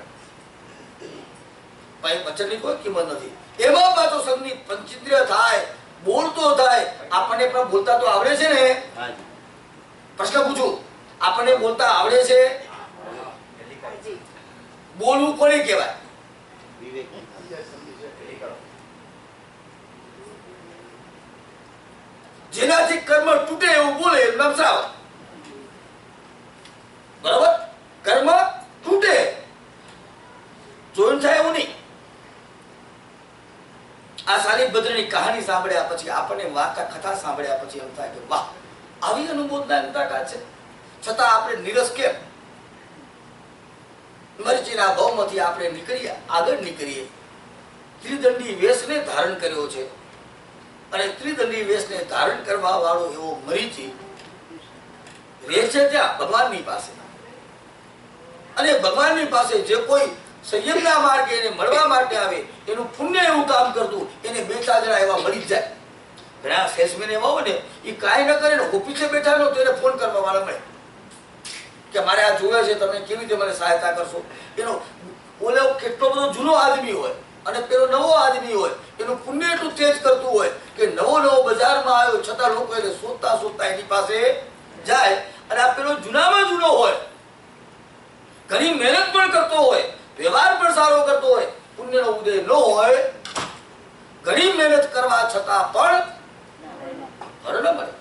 ભાઈ વચનની કોઈ કિંમત નથી. એમાં પાછો સંગની પંચેન્દ્રિય થાય, બોલતો થાય. આપણને પણ બોલતા તો આવડે છે ને? પ્રશ્ન પૂછું, આપણને બોલતા આવડે છે? બોલવું કોને કહેવાય? જેનાથી કર્મ તૂટે એવું બોલે નમસાવ. બરાબર? કર્મ તૂટે, જોઈન થાય એવું નહીં. આ સાલિભદ્રની કહાની સાંભળ્યા પછી, આપણને વાર્તા કથા સાંભળ્યા પછી એમ થાય કે વાહ, આવી અનુમોદના તાકાત છે. છતાં આપણે નિરસ કેમ? મરજીના ભાવમાંથી આપણે નીકળીએ, આગળ નીકળીએ. ત્રિદંડી વેશને ધારણ કર્યો છે અને ત્રિદંડી વેશને ધારણ કરવા વાળો એવો મરીચી રહે છે ત્યાં ભગવાનની પાસે. અને ભગવાનની પાસે જે કોઈ સંયમના માર્ગે એને મળવા માટે આવે, એનું પુણ્ય એવું કામ કરતું, એને 2-4 જણા એવા મળી જ જાય. ઘણા સેલ્સમેન એવા હોય ને, એ કાંઈ ન કરે ને ઓફિસે બેઠા નો તો એને ફોન કરવા વાળા મળે કે મારે આ જોવે છે, તમે કેવી રીતે મને સહાયતા કરશો. એનો ઓલો કેટલો બધો જૂનો આદમી હોય અને પેલો નવો આદમી હોય, એનું પુણ્ય એટલું તેજ કરતું હોય કે નવો બજારમાં આવ્યો છતાં લોકો એને શોધતા એની પાસે જાય. અને આ પેલો જૂનામાં જૂનો હોય, ઘણી મહેનત પણ કરતો હોય, વ્યવહાર પણ સારો કરતો હોય, પુણ્યનો ઉદય ન હોય, ઘણી મહેનત કરવા છતાં પણ ફળ ન મળે.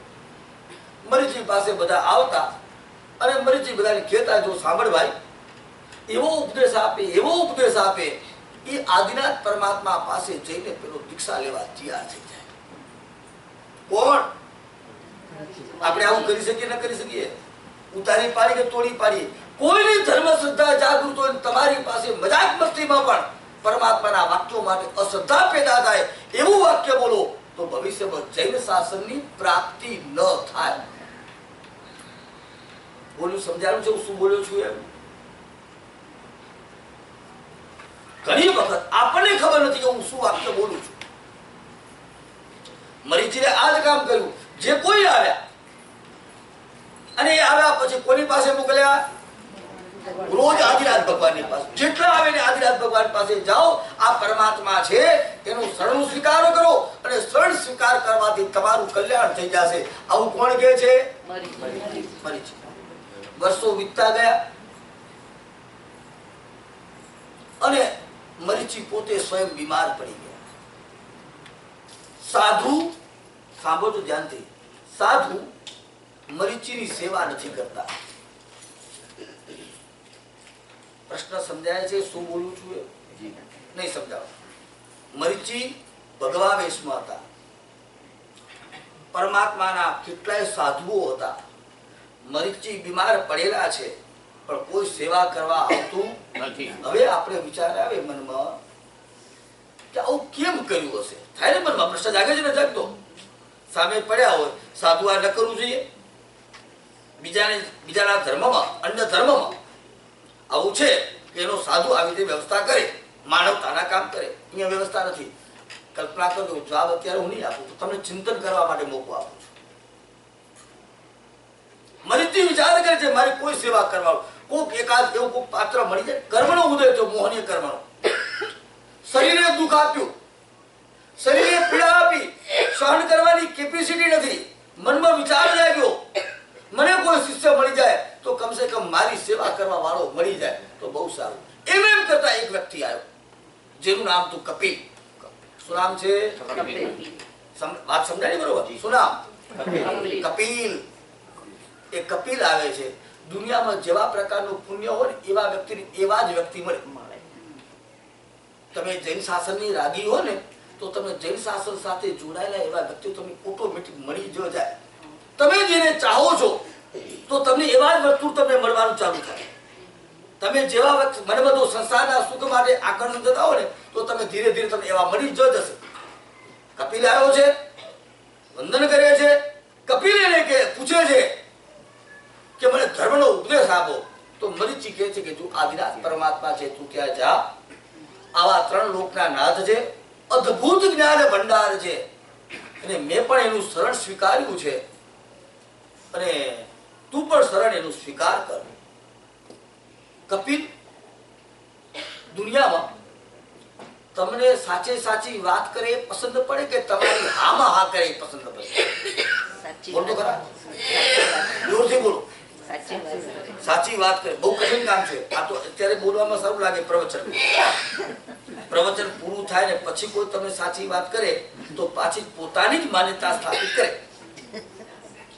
મરીચી પાસે બધા આવતા અને મરીચી બધાને કહેતા, જો સાંભળ ભાઈ, એવો ઉપદેશ આપે એ આદિનાથ પરમાત્મા પાસે જઈને પેલો દીક્ષા લેવા તૈયાર થઈ જાય. કોણ? આપણે આવું કરી શકીએ ન કરી શકીએ? ઉતારી પાડી કે તોડી પાડી? કોઈની ધર્મ શ્રદ્ધા જાગૃત હોય તમારી પાસે મજાક મસ્તીમાં પણ પરમાત્માના વાક્યો માટે અશ્રદ્ધા પેદા થાય એવું વાક્ય બોલો તો ભવિષ્યમાં જૈન શાસનની પ્રાપ્તિ ન થાય. બોલ્યું સમજાયું છે હું શું બોલ્યો છું એમ? ઘણી વખત આપણને ખબર નથી કે હું શું વાક્ય બોલું છું. મરીચીને આ જ કામ કર્યું. જે કોઈ આવ્યા અને એ આવ્યા પછી કોની પાસે મોકલ્યા? રોજ આદિરાજ ભગવાનની પાસે. જેટલા આવે ને આદિરાજ ભગવાન પાસે જાઓ, આ પરમાત્મા છે એનું શરણ સ્વીકાર કરો અને શરણ સ્વીકાર કરવાથી તમારું કલ્યાણ થઈ જશે. આવું કોણ કહે છે? મરીચી. વર્ષો વીતતા ગયા અને મરીચી પોતે સ્વયં બીમાર પડી ગયા. સાધુ, સાંભળજો ધ્યાનથી, સાધુ મરીચીની સેવા નથી કરતા. પ્રશ્ન સમજાય છે શું બોલું છું એ? નહીં સમજાવો. મરીચી ભગવા વેશમાં હતા. પરમાત્માના કેટલાય સાધુઓ હતા. મરીચી બીમાર પડેલા છે પણ કોઈ સેવા કરવા આવતું નથી. હવે આપણે વિચાર આવે મનમાં કે આવું કેમ કર્યું હશે? થાય ને મનમાં પ્રશ્ન જાગે છે ને? જાગતો સામે પડ્યા હોય સાધુ આ ન કરવું જોઈએ? બીજાના ધર્મમાં, અન્ય ધર્મમાં આવું છે કે એનો સાધુ આવી રીતે વ્યવસ્થા કરે, માનવતાના કામ કરે. અહીંયા વ્યવસ્થા નથી. કલ્પના કરજો, જવાબ અત્યારે હું નહીં આપું, તમને ચિંતન કરવા માટે મોકો આપું છું. મરીચી વિચાર કરે છે મારી કોઈ સેવા કરવાનું, કોક એકાદ એવું કોક પાત્ર મળી જાય. કર્મનો ઉદય થયો, મોહનીય કર્મનો. શરીરે દુઃખ આપ્યું, શરીરે પીડા આપી, સહન કરવાની કેપેસિટી નથી. મનમાં વિચાર જાગ્યો મને કોઈ શિષ્ય મળી જાય તો કમસે કમ મારી સેવા કરવા વાળો મળી જાય તો બહુ સારું. એમ કરતા એક વ્યક્તિ આવ્યો જેનું નામ હતું કપિલ. શું નામ છે? વાત સમજાય બરોબર? શું નામ? કપિલ. એ કપિલ આવે છે. દુનિયામાં જેવા પ્રકારનું પુણ્ય હોય એવા વ્યક્તિને એવા જ વ્યક્તિ મળે. તમે જૈન શાસનની રાગી હો ને તો તમે જૈન શાસન સાથે જોડાયેલા એવા વ્યક્તિઓ તમને ઓટોમેટિક મળી જ જાય. તમે જેને ચાહો છો તો તમને એવા જ વસ્તુ તમને મળવાનું ચાલુ થાય. તમે જેવા મને બધો સંસારના સુખ માટે આકર્ષણ થતા હો ને તો તમે ધીરે ધીરે તમને એવા મળી જ જશે. કપિલ આવ્યો છે, વંદન કરે છે. કપિલ એને કે પૂછે છે કે મને ધર્મનો ઉપદેશ આપો. તો મરીચી કહે છે કે તું આદિનાથ પરમાત્મા છે, તું ત્યાં જા. આવા 3 લોકના નાથ છે, અદ્ભુત જ્ઞાન ભંડાર છે અને મેં પણ એનું શરણ સ્વીકાર્યું છે અને તું પણ શરણ એનું સ્વીકાર કર. કપિલ, દુનિયામાં તમને સાચે સાચી વાત કરે એ પસંદ પડે કે તમારી હામાં હા કરે એ પસંદ પડે? બોલો ખરા, જોરથી બોલો. સાચી વાત કરે. બહુ કઠિન કામ છે આ તો. અત્યારે બોલવામાં સારું લાગે પ્રવચન પૂરું થાય ને પછી કોઈ તમે સાચી વાત કરે તો પાછી પોતાની જ માન્યતા સ્થાપિત કરે.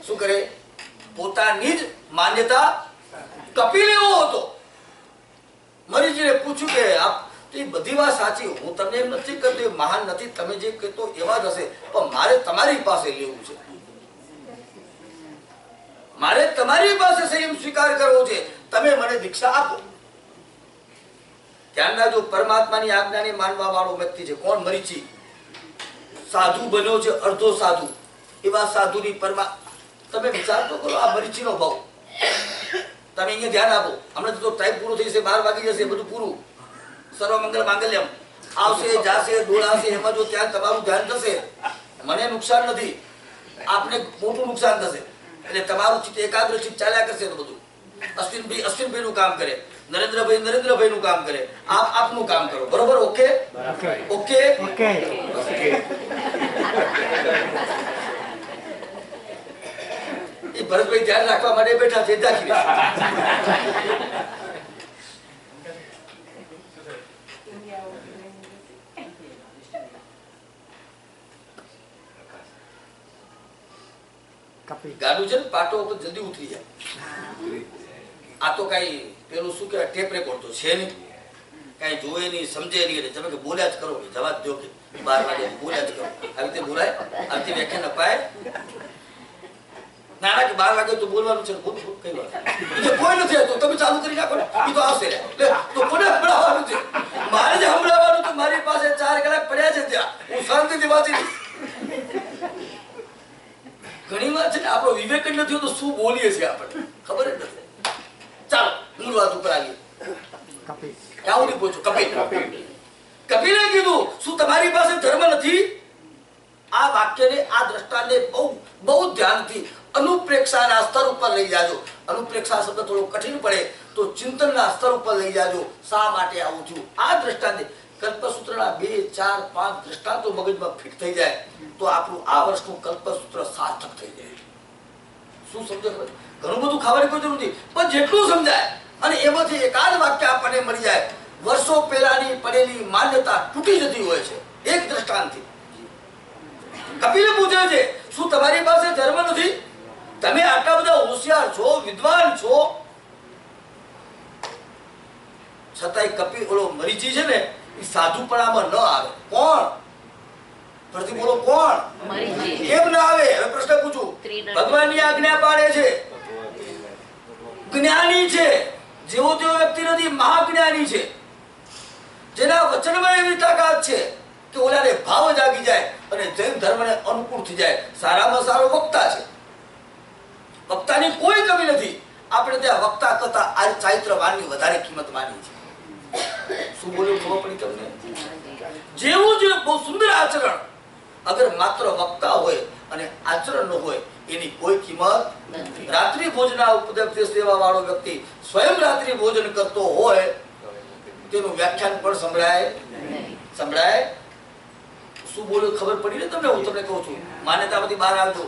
શું કરે? પોતાની જ માન્યતા. કપિલ એવો હતો. મરીચીને પૂછ્યું કે આપ બધી વાત સાચી, હું તમને એમ નથી કહેતો મહાન નથી, તમે જે કહેતો એવા જ હશે, પણ મારે તમારી પાસે લેવું છે. મારે તમારી પાસે સંયમ સ્વીકાર કરવો છે. તમે મને દીક્ષા આપો. ધ્યાન રાખજો, પરમાત્માની આજ્ઞાને માનવા વાળો વ્યક્તિ છે. કોણ? મરીચી. સાધુ બન્યો છે, અડધો સાધુ. એવા સાધુની તમે વિચાર તો કરો આ મરીચીનો ભાવ. તમે અહીંયા ધ્યાન આપો. હમણાં તો ટાઈમ પૂરો થઈ જશે, 12 વાગી જશે, બધું પૂરું. સર્વમંગલ માંગલ્યમ આવશે, જાશે, દોડાશે, એમાં જો ત્યાં તમારું ધ્યાન થશે, મને નુકસાન નથી, આપને મોટું નુકસાન થશે. એટલે તમારું ચિત્ત એકાગ્ર ચિત્ત ચાલ્યા કરશે તો બધું. અશ્વિનભાઈ નું કામ કરે, નરેન્દ્રભાઈ નું કામ કરે, આપનું કામ કરો. બરોબર? Okay okay okay. એ ભરતભાઈ ધ્યાન રાખવા માટે બેઠા છે. ગાડું છે ને પાટો ઉપર જલ્દી ઉતરી જાય. આ તો કઈ પેલું શું કહેવાય, ટેપ રેકોર્ડ તો છે નહીં, કઈ જોવે નહીં, સમજે નહીં. તમે કે બોલ્યા જ કરો, જવાબ દો કે 12 વાગે બોલ્યા જ કરો. આવી રીતે બોલાય, આવી રીતે વ્યાખ્યાન અપાય. નાના કે 12 વાગે તો બોલવાનું છે બોલ કઈ વાત એટલે કોઈ નથી તો તમે ચાલુ કરી નાખો ને ઈ તો આવશે લે તો કોને સંભળાવવાનું છે મારે જે સંભળાવવાનું તો મારી પાસે 4 કલાક પડ્યા છે ત્યાં હું શાંતિથી વાંચી ઘણી વાર છે ને આપણો વિવેક જ નથી તો શું બોલીએ છીએ આપણે ખબર જ નથી ચાલો મૂળ વાત ઉપર આવીએ કપિલ ક્યાં સુધી પહોંચ્યો કપિલે કીધું શું તમારી પાસે ધર્મ નથી આ વાક્યને આ દ્રષ્ટાંતને બહુ ધ્યાનથી અનુપ્રેક્ષાના સ્તર ઉપર લઈ જાજો અનુપ્રેક્ષા શબ્દ થોડો કઠિન પડે તો ચિંતનના સ્તર ઉપર લઈ જાજો શા માટે આવું છું આ દ્રષ્ટાંતે કલ્પસૂત્રના 2 4 5 દ્રષ્ટાંતો મગજમાં ફિટ થઈ જાય તો આપણું આ વર્ષનું કલ્પસૂત્ર સાર્થક થઈ જાય શું સમજો ઘણું બધું ખાવાની કોઈ જરૂર નથી પણ જેટલું સમજાય અને એમાંથી એકાદ વાક્ય આપણને મળી જાય વર્ષો પહેલાની પડેલી માન્યતા તૂટી જતી હોય છે એક દ્રષ્ટાંતથી કપિલે પૂછે છે શું તમારી પાસે ધર્મ નથી તમે આટલા બધા હોશિયાર છો વિદ્વાન છો છતાંય કપિલ ઓલો મરીચી છે ને એ સાધુપણામાં ન આવે કોણ ફરીથી બોલો કોણ મરીચી કેમ ના આવે હવે પ્રશ્ન પૂછું ભગવાનની આજ્ઞા પાળે છે જ્ઞાની છે જેવો તેવો વ્યક્તિ નથી મહાજ્ઞાની છે જેના વચનમાં એવી તાકાત છે કે ઓલાને ભાવ જાગી જાય અને જૈન ધર્મને અનુકૂળ થઈ જાય સારામાં સારો વક્તા છે વક્તાની કોઈ કમી નથી આપણે ત્યાં વક્તા કરતા આ ચારિત્રવાનની વધારે કિંમત માની છે શું બોલ્યું ખબર પડી તમને જેવું જે બહુ સુંદર આચરણ અગર માત્ર વક્તા હોય અને આચરણ ન હોય એની કોઈ કિંમત નથી રાત્રિ ભોજના ઉપદેશ દેવા વાળો વ્યક્તિ સ્વયં રાત્રિ ભોજન કરતો હોય તેનું વ્યાખ્યાન પણ સંભળાય શું બોલ્યું ખબર પડી ને તમને હું તમને કહું છું માન્યતામાંથી બહાર આવજો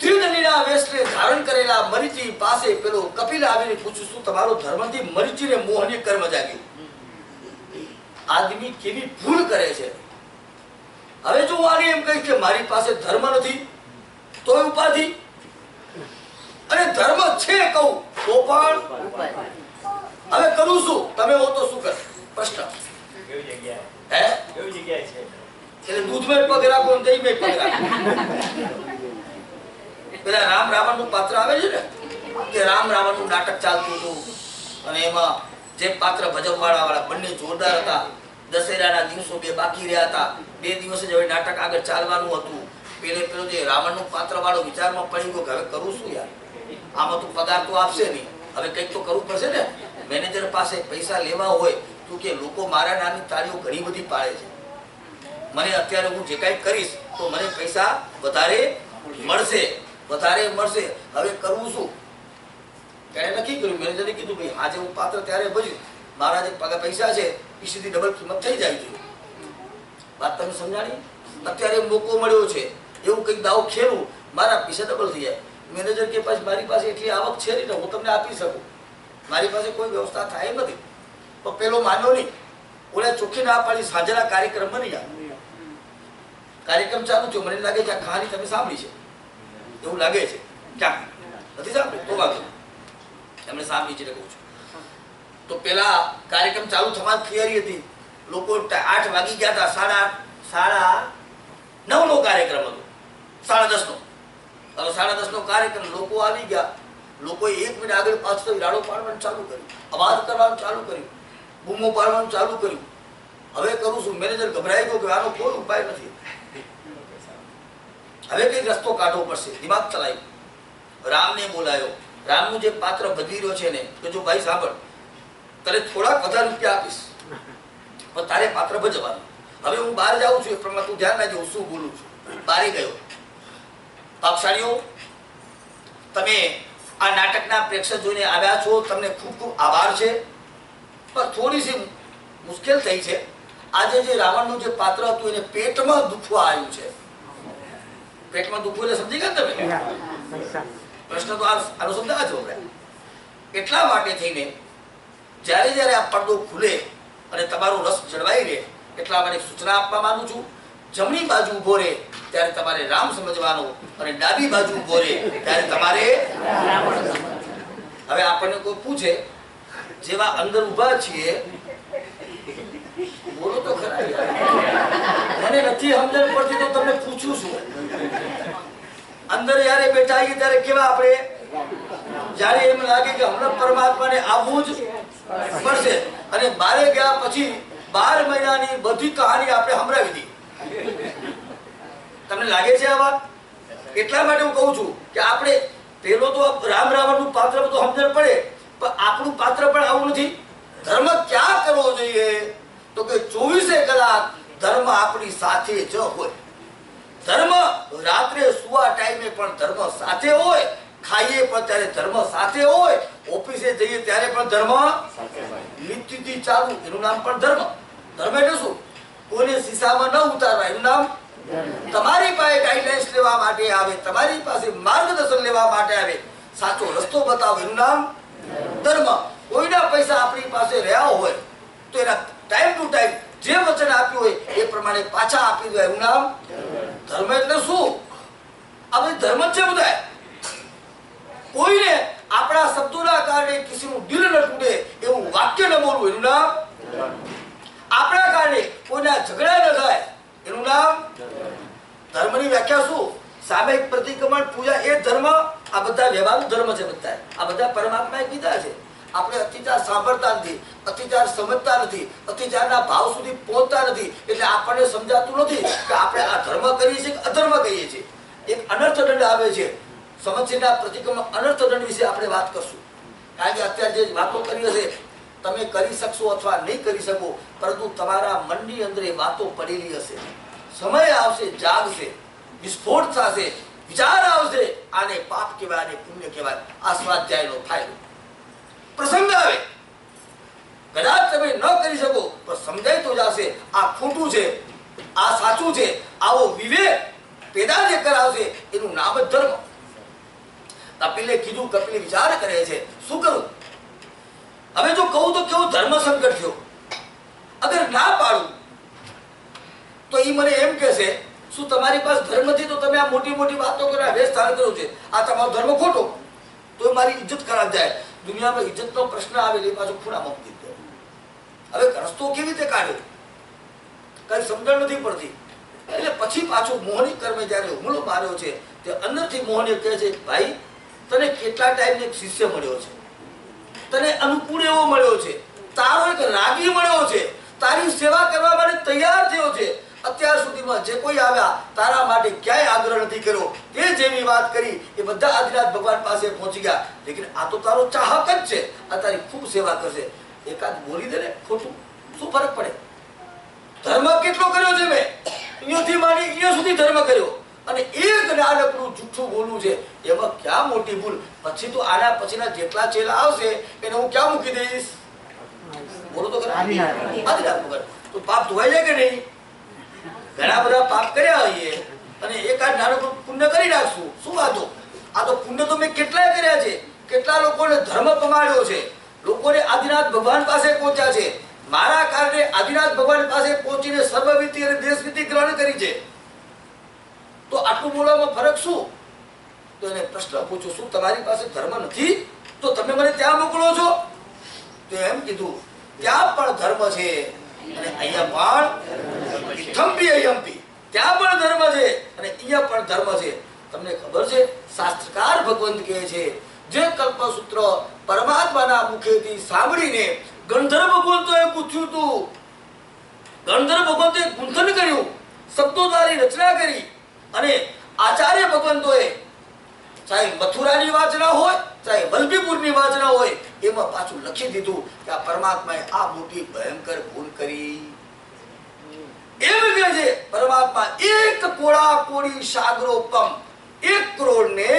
ત્રિદંડીના વેશને ધારણ કરેલા મરીચી પાસે પેલો કપિલ આવીને પૂછ્યું શું તમારો ધર્મથી મરીચીને મોહની કર્મ જાગ્યું આદમી કેવી ભૂલ કરે છે હવે જો હું એમ કહીશ કે મારી પાસે ધર્મ નથી તોય ઉપાધિ અને ધર્મ છે કહું તો પણ હવે કરું શું તમે હો તો શું કર પ્રશ્ન કેવી જગ્યાએ કેવી જગ્યાએ છે એટલે દૂધમાં પગ રાખો અને દહીંમાં પગ રાખો પેલા રામ રાવણ નું પાત્ર આવે છે ને કે રામ રાવણ નું નાટક ચાલતું હતું અને એમાં જે પાત્ર ભજવવાળા વાળા બંને જોરદાર હતા દશેરાના દિવસો 2 બાકી રહ્યા હતા 2 દિવસ જ હવે નાટક આગળ ચાલવાનું હતું પેલો જે રાવણ નું પાત્ર વાળો વિચારમાં પડી ગયો કે હવે કરું શું યાર આમાં તો પગાર તો આપશે નહીં હવે કંઈક તો કરવું પડશે ને મેનેજર પાસે પૈસા લેવા હોય તો કે લોકો મારા નામની તાળીઓ ઘણી બધી પાડે છે મને અત્યારે હું જે કાંઈ કરીશ તો મને પૈસા વધારે મળશે હવે કરવું શું ત્યારે નક્કી કર્યું મેનેજરે કીધું ભાઈ આજે હું પાત્ર ત્યારે ભજ્યું મારા જે પૈસા છે એ સીધી ડબલ કિંમત થઈ જાય છે વાત તમે સમજાણી અત્યારે મોકો મળ્યો છે એવું કંઈક દાવ ખેલું મારા પૈસા ડબલ થઈ જાય મેનેજર કે પાછું મારી પાસે એટલી આવક છે નહીં હું તમને આપી શકું મારી પાસે કોઈ વ્યવસ્થા થાય નથી તો પેલો માન્યો નહીં ઓલા ચોખ્ખી ના પાડી સાંજના કાર્યક્રમમાં નહીં આવ્યો કાર્યક્રમ ચાલુ થયો મને લાગે છે આ કહાની તમે સાંભળી છે એવું લાગે છે ક્યાં નથી સાંભળી તો વાંધો એમને સાંભળી છે કહું છું તો પેલા કાર્યક્રમ ચાલુ થવાની તૈયારી હતી લોકો 8 વાગી ગયા હતા 9:30 નો કાર્યક્રમ હતો 10:30 નો હવે 10:30 નો કાર્યક્રમ લોકો આવી ગયા લોકોએ 1 મિનિટ આગળ પાછળ રાડો પાડવાનું ચાલુ કર્યું અવાજ કરવાનું ચાલુ કર્યું બૂમો પાડવાનું ચાલુ કર્યું હવે કરું છું મેનેજર ગભરાઈ ગયો કે આનો કોઈ ઉપાય નથી હવે કઈ રસ્તો કાઢવો પડશે દિમાગ ચલાવ્યું રામને બોલાયો રામનું જે પાત્ર ભજવી રહ્યો છે ને કે જો ભાઈ સાંભળ તને થોડાક વધારે રૂપિયા આપીશ પણ તારે પાત્ર ભજવાનું હવે હું બહાર જાઉં છું એ પ્રમાણે તું ધ્યાન રાખજો શું બોલું છું બહાર ગયો પાપશાળીઓ તમે આ નાટકના પ્રેક્ષક જોઈને આવ્યા છો તમને ખૂબ ખૂબ આભાર છે પણ થોડી સી મુશ્કેલ થઈ છે આજે જે રાવણનું જે પાત્ર હતું એને પેટમાં દુખવા આવ્યું છે પેટમાં દુખવું એટલે સમજી ગયા તમે પ્રશ્ન તો આનો શબ્દ આ જ વપરાય એટલા માટે થઈને જ્યારે આ પડદો ખુલે અને તમારો રસ જળવાઈ રહે એટલા માટે સૂચના આપવા માંગુ છું જમણી બાજુ ઉભો રહે ત્યારે તમારે રામ સમજવાનો અને ડાબી બાજુ ઉભો રહે ત્યારે તમારે હવે આપણને કોઈ પૂછે જેવા અંદર ઊભા છીએ બોલો તો ખરા મને નથી સમજણ પડતી તો તમને પૂછું છું અંદર જ્યારે બેઠા છીએ ત્યારે કેવા આપણે, જ્યારે એમ લાગે કે હમણાં પરમાત્માને આવવું જ પડશે, અને બારે ગયા પછી 12 મહિનાની બધી કહાની આપણે સંભળાવી દી. તમને લાગે છે આ વાત? એટલા માટે હું કહું છું કે આપણે પેલો તો રામ રાવણનું પાત્ર તો સમજણ પડે, પણ આપણું પાત્ર પણ આવું નથી. ધર્મ ક્યાં કરવો જોઈએ તો કે 24 કલાક ધર્મ આપણી સાથે જ હોય. ધર્મ રાત્રે સુવા ટાઈમે પણ ધર્મ સાથે હોય, ખાઈએ પણ ત્યારે ધર્મ સાથે હોય, ઓફિસે જઈએ ત્યારે પણ ધર્મ નીતિથી ચાલુ, એનું નામ પણ ધર્મ. ધર્મ એટલે શું? કોઈને શીશામાં ન ઉતારવા, એનું નામ. તમારી પાસે ગાઈડલાઇન્સ લેવા માટે આવે, તમારી પાસે માર્ગદર્શન લેવા માટે આવે, સાચો રસ્તો બતાવે, એનું નામ ધર્મ. કોઈના પૈસા આપણી પાસે રહ્યા હોય તો એના ટાઈમ ટુ ટાઈમ જે વચન આપ્યું હોય એ પ્રમાણે પાછા આપી દો, એનું નામ ધર્મ. એટલે શું? આ બધું ધર્મ જ છે બધા. કોઈને આપણા શબ્દોના કારણે કિસીનું દિલ ન તૂટે એવું વાક્ય ન બોલવું, એનું નામ. આપણા કારણે કોઈના ઝઘડા ન થાય, એનું નામ. ધર્મની વ્યાખ્યા શું? સામયિક પ્રતિક્રમણ, પૂજા, એ ધર્મ. આ બધા વ્યવહારુ ધર્મ છે. બધા આ બધા પરમાત્માએ કીધા છે. આપણે અત્યાચાર સાંભળતા નથી, અત્યાચાર સમજતા નથી, અત્યાચારના ભાવ સુધી પહોંચતા નથી, એટલે આપણને સમજાતું નથી કે આપણે આ ધર્મ કરીએ છીએ કે અધર્મ કહીએ છીએ. એક અનર્થ દંડ આવે છે. સમસ્યાના પ્રતિક્રમણ અનર્થ દંડ વિશે આપણે વાત કરશું. કારણ કે અત્યારે જે વાતો કરી હશે તમે કરી શકશો અથવા નહીં કરી શકો, પરંતુ તમારા મનની અંદર એ વાતો પડેલી હશે. સમય આવશે, જાગશે, વિસ્ફોટ થશે, વિચાર આવશે, આને પાપ કહેવાય, આને પુણ્ય કહેવાય. આ સ્વાધ્યાયનો ફાયદો. પ્રસંગ આવે, કદાચ તમે ન કરી શકો પણ સમજાય તો જશે આ ખોટું છે, આ સાચું છે. આવો વિવેક પેદા જે કરાવશે એનું નામ જ ધર્મ. કપિલે કીધું, કપિલ વિચાર કરે છે શું કરું. હવે જો કહું તો કેવો ધર્મ સંકટ થયો. અગર ના પાડું તો એ મને એમ કહેશે શું તમારી પાસે ધર્મ નથી તો તમે આ મોટી મોટી વાતો કરો, આ વેશ ધારણ કર્યું છે, આ તમારો ધર્મ ખોટો, તો મારી ઇજ્જત ખરાબ જાય. દુનિયામાં ઇજ્જતનો પ્રશ્ન આવે એ પાછો ખૂણામાં મૂકી દે. હવે રસ્તો કેવી રીતે કાઢ્યો કઈ સમજણ નથી પડતી. એટલે પછી પાછો મોહની કર્મે જયારે હુમલો માર્યો છે તે અંદરથી મોહને કહે છે ભાઈ તને કેટલા ટાઈમ એક શિષ્ય મળ્યો છે, તને અનુકૂળ એવો મળ્યો છે, તારો એક રાગી મળ્યો છે, તારી સેવા કરવા માટે તૈયાર થયો છે. અત્યાર સુધીમાં જે કોઈ આવ્યા તારા માટે ક્યાંય આગ્રહ નથી કર્યો, તે જેની વાત કરી એ બધા આદિનાથ ભગવાન પાસે પહોંચી ગયા. લેકિન આ તો તારો ચાહક જ છે, આ તારી ખૂબ સેવા કરશે. એકાદ બોલી દે ને ખોટું, શું ફરક પડે? ધર્મ કેટલો કર્યો છે મેં, અહીંયાથી માંડી અહીંયા સુધી ધર્મ કર્યો, અને એક નાનકડું જૂઠું બોલવું છે એમાં ક્યાં મોટી ભૂલ. પછી તો આના પછીના જેટલા ચેલા આવશે એને હું ક્યાં મૂકી દઈશ? બોલો તો ખરા. આદિનાથ ભગવાન તો પાપ ધોવાઈ જાય કે નહીં? ઘણા બધા પાપ કર્યા હોઈએ અને એકાદ નાનકડું પુણ્ય કરી નાખશું, શું વાંધો? આ તો પુણ્ય તો મેં કેટલાય કર્યા છે, કેટલા લોકોને ધર્મ પમાડ્યો છે, લોકોને આદિનાથ ભગવાન પાસે પહોંચ્યા છે. મારા કારણે આદિનાથ ભગવાન પાસે પહોંચીને સર્વવિધિ અને દેશવિધિ ગ્રહણ કરી છે. તો આટલું બોલવામાં ફરક શું? તો એને પ્રશ્ન પૂછો શું તમારી પાસે ધર્મ નથી તો તમે મને ત્યાં મોકલો છો? તો એમ કીધું ત્યાં પણ ધર્મ છે અને અહીંયા પણ ઇથમ્પી અયમ્પી, ત્યાં પણ ધર્મ છે અને અહીંયા પણ ધર્મ છે. તમને ખબર છે શાસ્ત્રકાર ભગવંત કહે છે જે કલ્પસૂત્ર પરમાત્માના મુખેથી સાંભળીને ગંધર્વ ભગવંતોએ પૂછ્યું હતું, ગંધર્વ ભગવંતોએ ગુંથન કર્યું, શબ્દો દ્વારા રચના કરી, અને આચાર્ય ભગવંતોએ ચાહે મથુરાની વાચના હોય ચાહે વલ્લભીપુરની વાચના હોય એમાં પાછું લખી દીધું કે આ પરમાત્માએ આ મોટી ભયંકર ભૂલ કરી. એમ કહે છે પરમાત્મા એક કોળા કોળી સાગરોપમ, 1 કરોડ ને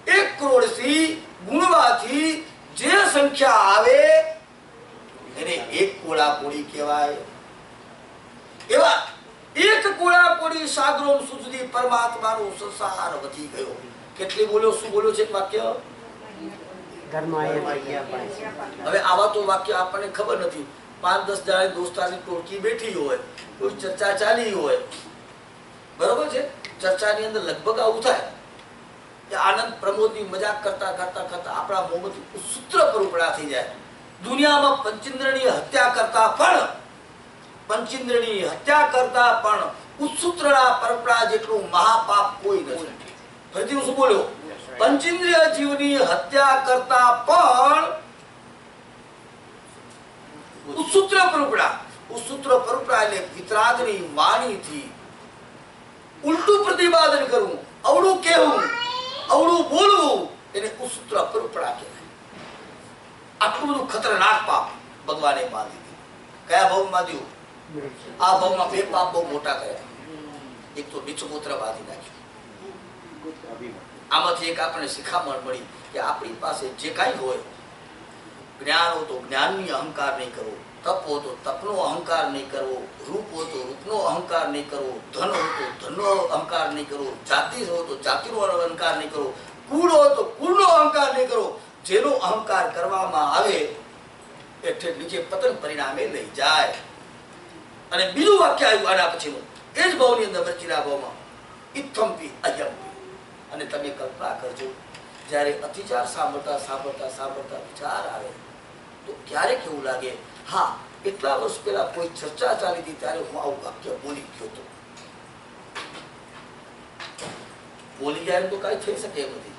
1 કરોડથી ગુણવાથી જે સંખ્યા આવે એને 1 કોળા કોળી કહેવાય. એવા 1 કોળા કોળી સાગરો સુધી પરમાત્માનો સંસાર વધી ગયો. કેટલી બોલ્યો, શું બોલ્યો છે વાક્ય? હવે આવા તો વાક્ય આપણને ખબર નથી. 5-10 જણા દોસ્તારની ટોળકી બેઠી હોય, કોઈ ચર્ચા ચાલી હોય, બરોબર છે, ચર્ચાની અંદર લગભગ આવું થાય કે આનંદ પ્રમોદની મજાક કરતા કરતા કરતા આપણા મોંમાંથી સૂત્ર પર ઉપડા થઈ જાય. દુનિયામાં પંચેન્દ્રની હત્યા કરતા પણ ઉત્સૂત્રના પરપડા જેટલું મહાપાપ કોઈ નથી. ફરીથી હું શું બોલ્યો? પંચેન્દ્રિય જીવની હત્યા કરતા પણ ઉસૂત્ર પરંપરા, ઉસૂત્ર પરંપરા એટલે વિતરાગની વાણીથી ઉલટું પ્રતિપાદન કરવું, અવળું કહેવું, અવળું બોલવું, એને ઉસૂત્ર પરંપરા કહેવાય. આટલું બધું ખતરનાક પાપ ભગવાને બાંધી દીધું. કયા ભાવમાં બાંધ્યું? આ ભાવમાં બે પાપ બહુ મોટા કર્યા. એક તો નીચગોત્ર બાંધી નાખ્યું. આમાંથી એક આપણને શિખામણ મળી કે આપણી પાસે જે કાંઈ હોય, જ્ઞાન હો તો જ્ઞાનની અહંકાર નહીં કરવો, તપ હો તો તપનો અહંકાર નહીં કરવો, રૂપ હો તો રૂપનો અહંકાર નહીં કરવો, ધન હો તો ધનનો અહંકાર નહીં કરવો, જાતિ હો તો જાતિનો અહંકાર નહીં કરવો, કુળ હો તો કુળનો અહંકાર નહીં કરવો. જેનો અહંકાર કરવામાં આવે એટલે નીચે પતન પરિણામે લઈ જાય. અને બીજું વાક્ય આવ્યું આના પછીનું, એ જ ભાવની અંદર વચ્ચેના ભાવમાં ઇત્થમ્પી અયમ્પી. અને તમે કલ્પના કરજો, જ્યારે અતિચાર સાંભળતા સાંભળતા સાંભળતા વિચાર આવે તો ક્યારેક એવું લાગે, હા એટલા વર્ષ પહેલા કોઈ ચર્ચા ચાલી હતી ત્યારે હું આવું વાક્ય બોલી ગયો હતો. બોલી ગયા તો કાંઈ થઈ શકે એમ નથી.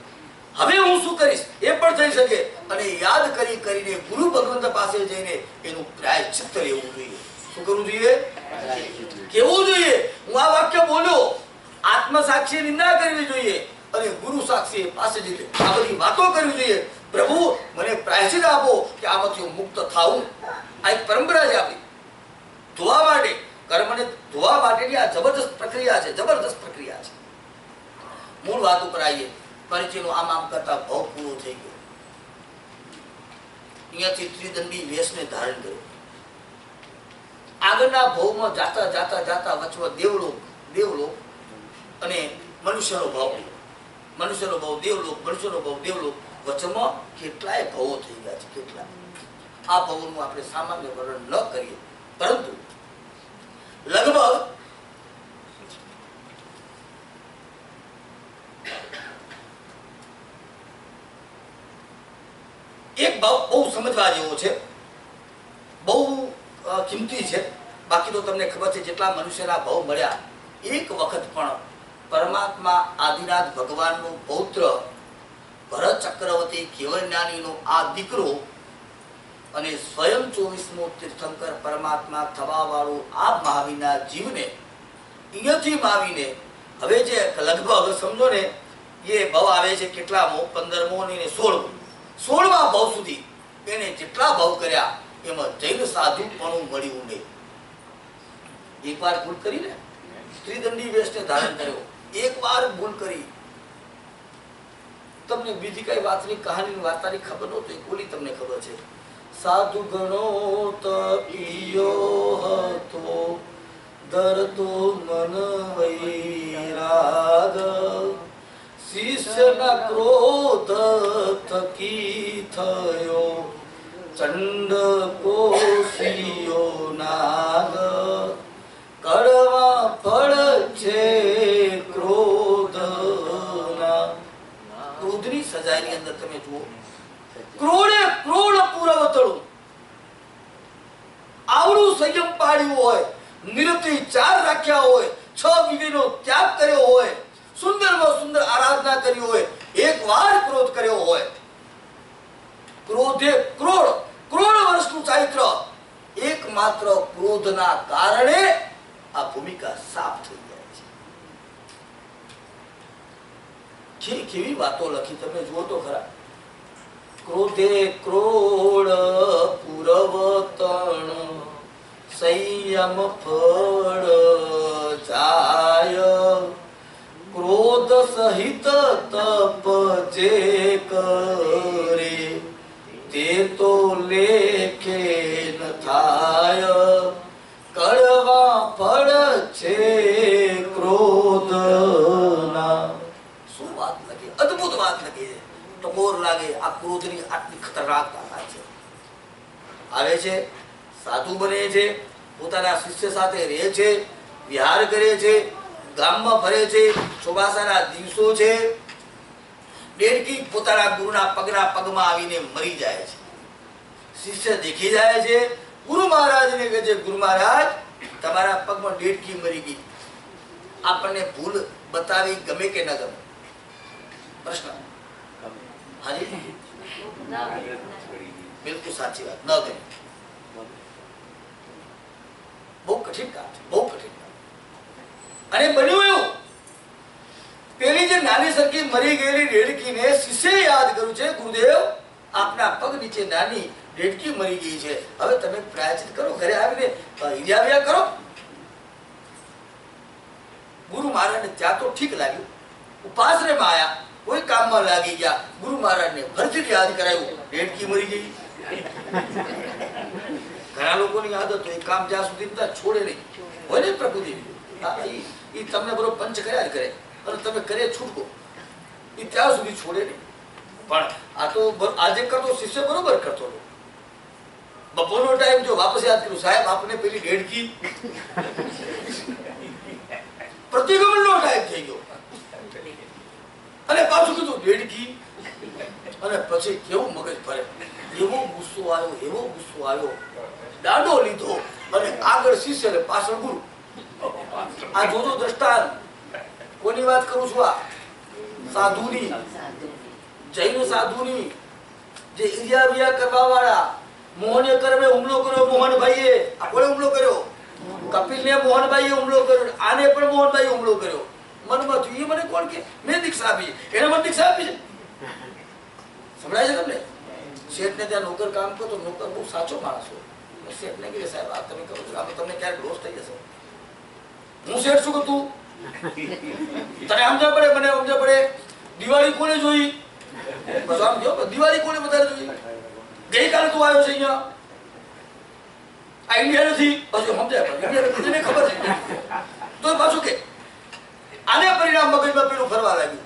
હવે હું શું કરીશ એ પણ થઈ શકે. અને યાદ કરી કરીને ગુરુ ભગવંત પાસે જઈને એનું પ્રાયશ્ચિત્ત લેવું જોઈએ. શું કરવું જોઈએ? કેવું જોઈએ? હું આ વાક્ય બોલ્યો, આત્મસાક્ષી નિંદા કરવી જોઈએ અને ગુરુ સાક્ષી પાસે જઈને આ બધી વાતો કરવી જોઈએ. પ્રભુ મને પ્રાયશ્ચિત્ત આપો કે આમાંથી હું મુક્ત થાઉં. આ એક પરંપરા છે આપણી ધોવા માટે, કર્મને ધોવા માટેની આ જબરદસ્ત પ્રક્રિયા છે, જબરદસ્ત પ્રક્રિયા છે. મૂળ વાત ઉપર આવીએ. પરિચયનો આમ કરતા ભાવ પૂરો થઈ ગયો. અહીંયાથી ત્રિદંડી વેશને ધારણ કર્યો. આગળના ભાવમાં જાતા જાતા જાતા વચમાં દેવલોક અને મનુષ્યનો ભાવ, મનુષ્યનો ભાવ દેવલોક, મનુષ્યનો ભાવ દેવલોક, વચમાં કેટલાય ભાવો થઈ ગયા છે. કેટલા આ ભાવોનું આપણે સામાન્ય વર્ણન ન કરીએ, પરંતુ લગભગ એક ભાવ બહુ સમજવા જેવો છે, બહુ કિંમતી છે. બાકી તો તમને ખબર છે જેટલા મનુષ્યના ભાવ મળ્યા, એક વખત પણ પરમાત્મા આદિનાથ ભગવાનનો પૌત્ર ભરત ચક્રવર્તી કેવળ જ્ઞાનીનો આ દીકરો અને સ્વયં 24મો તીર્થંકર પરમાત્મા થવા વાળો આ મહાવીરના જીવને અહીંયાથી માવીને હવે જે લગભગ સમજો ને એ ભાવ આવે છે કેટલામો? 15મો અને 16મા ભાવ સુધી એને જેટલા ભાવ કર્યા એમાં જૈન સાધુપણું મળ્યું નહીં. એકવાર ભૂલ કરીને ત્રિદંડી વેશને ધારણ કર્યો, એકવાર ભૂલ કરી. તમને બીજી કઈ વાતની કહાની વાર્તાની ખબર નહોતી, બોલી તમને ખબર છે. સાધુ ગણો તપિયો હતો, દરતો મન વૈરાગ, શિષ્યના ક્રોધ થકી થયો ચંડ કોશિયો નાગ, કડવા ફળ છે ક્રોધના. ક્રોધની સજાની અંદર તમે જુઓ, ક્રોડે ક્રોડ પુરવતળું આવડું સંયમ પાડ્યું હોય, નિરતિચાર રાખ્યા હોય, 6 વિવેકનો ત્યાગ કર્યો હોય, સુંદરમાં સુંદર આરાધના કરી હોય, એકવાર ક્રોધ કર્યો હોય, ક્રોધે ક્રોડ વર્ષનું ચારિત્ર, એકમાત્ર ક્રોધના કારણે આ ભૂમિકા સાફ થઈ જાય છે. કેવી વાતો લખી તમે જુઓ તો ખરા. ક્રોધે ક્રોડ પુરવતણ, સંયમ ફળ જાય, ક્રોધ સહિત તપ જે કરે તે તો લેખે ન થાય, કડવા ફળ છે ક્રોધના. શું વાત લખી, અદ્ભુત વાત લખી છે. ટકોર લાગે આ ક્રોધની આટલી ખતરનાક તાકાત છે. આવે છે, સાધુ બને છે, પોતાના શિષ્ય સાથે રહે છે, વિહાર કરે છે, ગામમાં ફરે છે, ચોમાસાના દિવસો છે, દેડકી પોતાના ગુરુના પગમાં આવીને મરી જાય છે. શિષ્ય દેખી જાય છે, ગુરુ મહારાજને કહે છે, ગુરુ મહારાજ તમારા પગમાં દેડકી મરી ગઈ. આપણને ભૂલ બતાવી ગમે કે ન ગમે, પ્રશ્ન? હાજી, બિલકુલ સાચી વાત. ન ગમે. બહુ કઠિન કામ છે, બહુ કઠિન કામ. અને બન્યું એવું, પેલી જે નાની સરખી મરી ગયેલી ડેડકીને શિષ્યએ યાદ કર્યું છે, ગુરુદેવ આપના પગ નીચે નાની ડેડકી મરી ગઈ છે, હવે તમે પ્રાયશ્ચિત કરો, ઘરે આવીને ઈજાવ્યા કરો. ગુરુ મહારાજને ત્યાં તો ઠીક લાગ્યું, ઉપાસરેમાં આયા, કોઈ કામમાં લાગી ગયા, ગુરુ મહારાજને ફરીથી યાદ કરાયું, ડેડકી મરી ગઈ. ઘણા લોકોની આદત હોય, કામ જ્યાં સુધી છોડે નહીં, હોય ને પ્રકૃતિ, એ તમને બરોબર પંચ કર્યા જ કરે, અને તમે કરે છૂટકો, એ ત્યાં સુધી છોડે નહીં. પણ આ તો આજે કરતો શિષ્ય બરોબર કરતો હતો. બપોરનો ટાઈમ જો વાપસ યાદ કર્યું, સાહેબ આપને પેલી ડેડકી, પ્રતિગમનનો ટાઈમ થઈ ગયો, અને પાછું કીધું ડેડકી, અને પછી કેવું મગજ ફરે, એવો ગુસ્સો આવ્યો, એવો ગુસ્સો આવ્યો, દાંડો લીધો, અને આગળ શિષ્ય ને પાછળ ગુરુ. આ જોજો દ્રષ્ટાંત. કોની વાત કરું છું? આ સાધુની, જૈન સાધુની, જે ઈજાવ્યા કરવા વાળા. મોહને કર્મે હુમલો કર્યો મોહનભાઈએ. આ કોણે હુમલો કર્યો? કપિલને મોહનભાઈએ હુમલો કર્યો, આને પણ મોહનભાઈએ હુમલો કર્યો. મનમાં થયું, એ મને કોણ કે મેં દીક્ષા આપી, એને મને દીક્ષા આપી છે. સંભળાય છે તમને? શેઠને ત્યાં નોકર કામ કરતો, નોકર બહુ સાચો માણસ હોય. શેઠને કહે, સાહેબ આ તમે કરો છો, આપણે તમને ક્યારેક લોસ થઈ જશે. હું શેઠ શું તું તને સમજણ પડે, મને સમજણ પડે. દિવાળી કોને જોઈ? બસ આમ જો, દિવાળી કોને વધારે જોઈ? ગઈકાલે તું આવ્યો છે અહીંયા, આ ઇન્ડિયા નથી, બસ સમજાય, ઇન્ડિયા નથી ખબર છે. તો પાછું કે આને પરિણામ મગજમાં પેલું ફરવા લાગ્યું,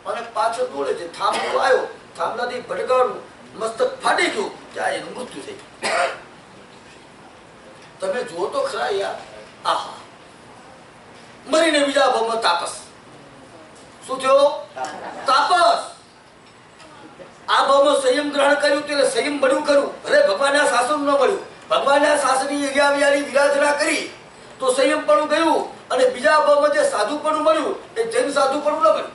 અને પાછળ દોડે છે. થાંભલો આવ્યો, થાંભલાથી ભટકાણું, મસ્તક ફાટી ગયું, ત્યાં એનું મૃત્યુ થઈ ગયું. તમે જુઓ તો ખરા યાર, આહા, મરીને બીજા ભાવમાં તાપસ. શું થયો? તાપસ. આ ભાવમાં સંયમ ગ્રહણ કર્યું, એટલે સંયમ મળ્યું ખરું. ભલે ભગવાનના શાસન ન મળ્યું, ભગવાનના શાસનની યજ્ઞાવ્યાની વિરાધના કરી તો સંયમ પણ ગયું, અને બીજા ભાવમાં જે સાધુ પણ મળ્યું, એ જૈન સાધુ પણ ન મળ્યું.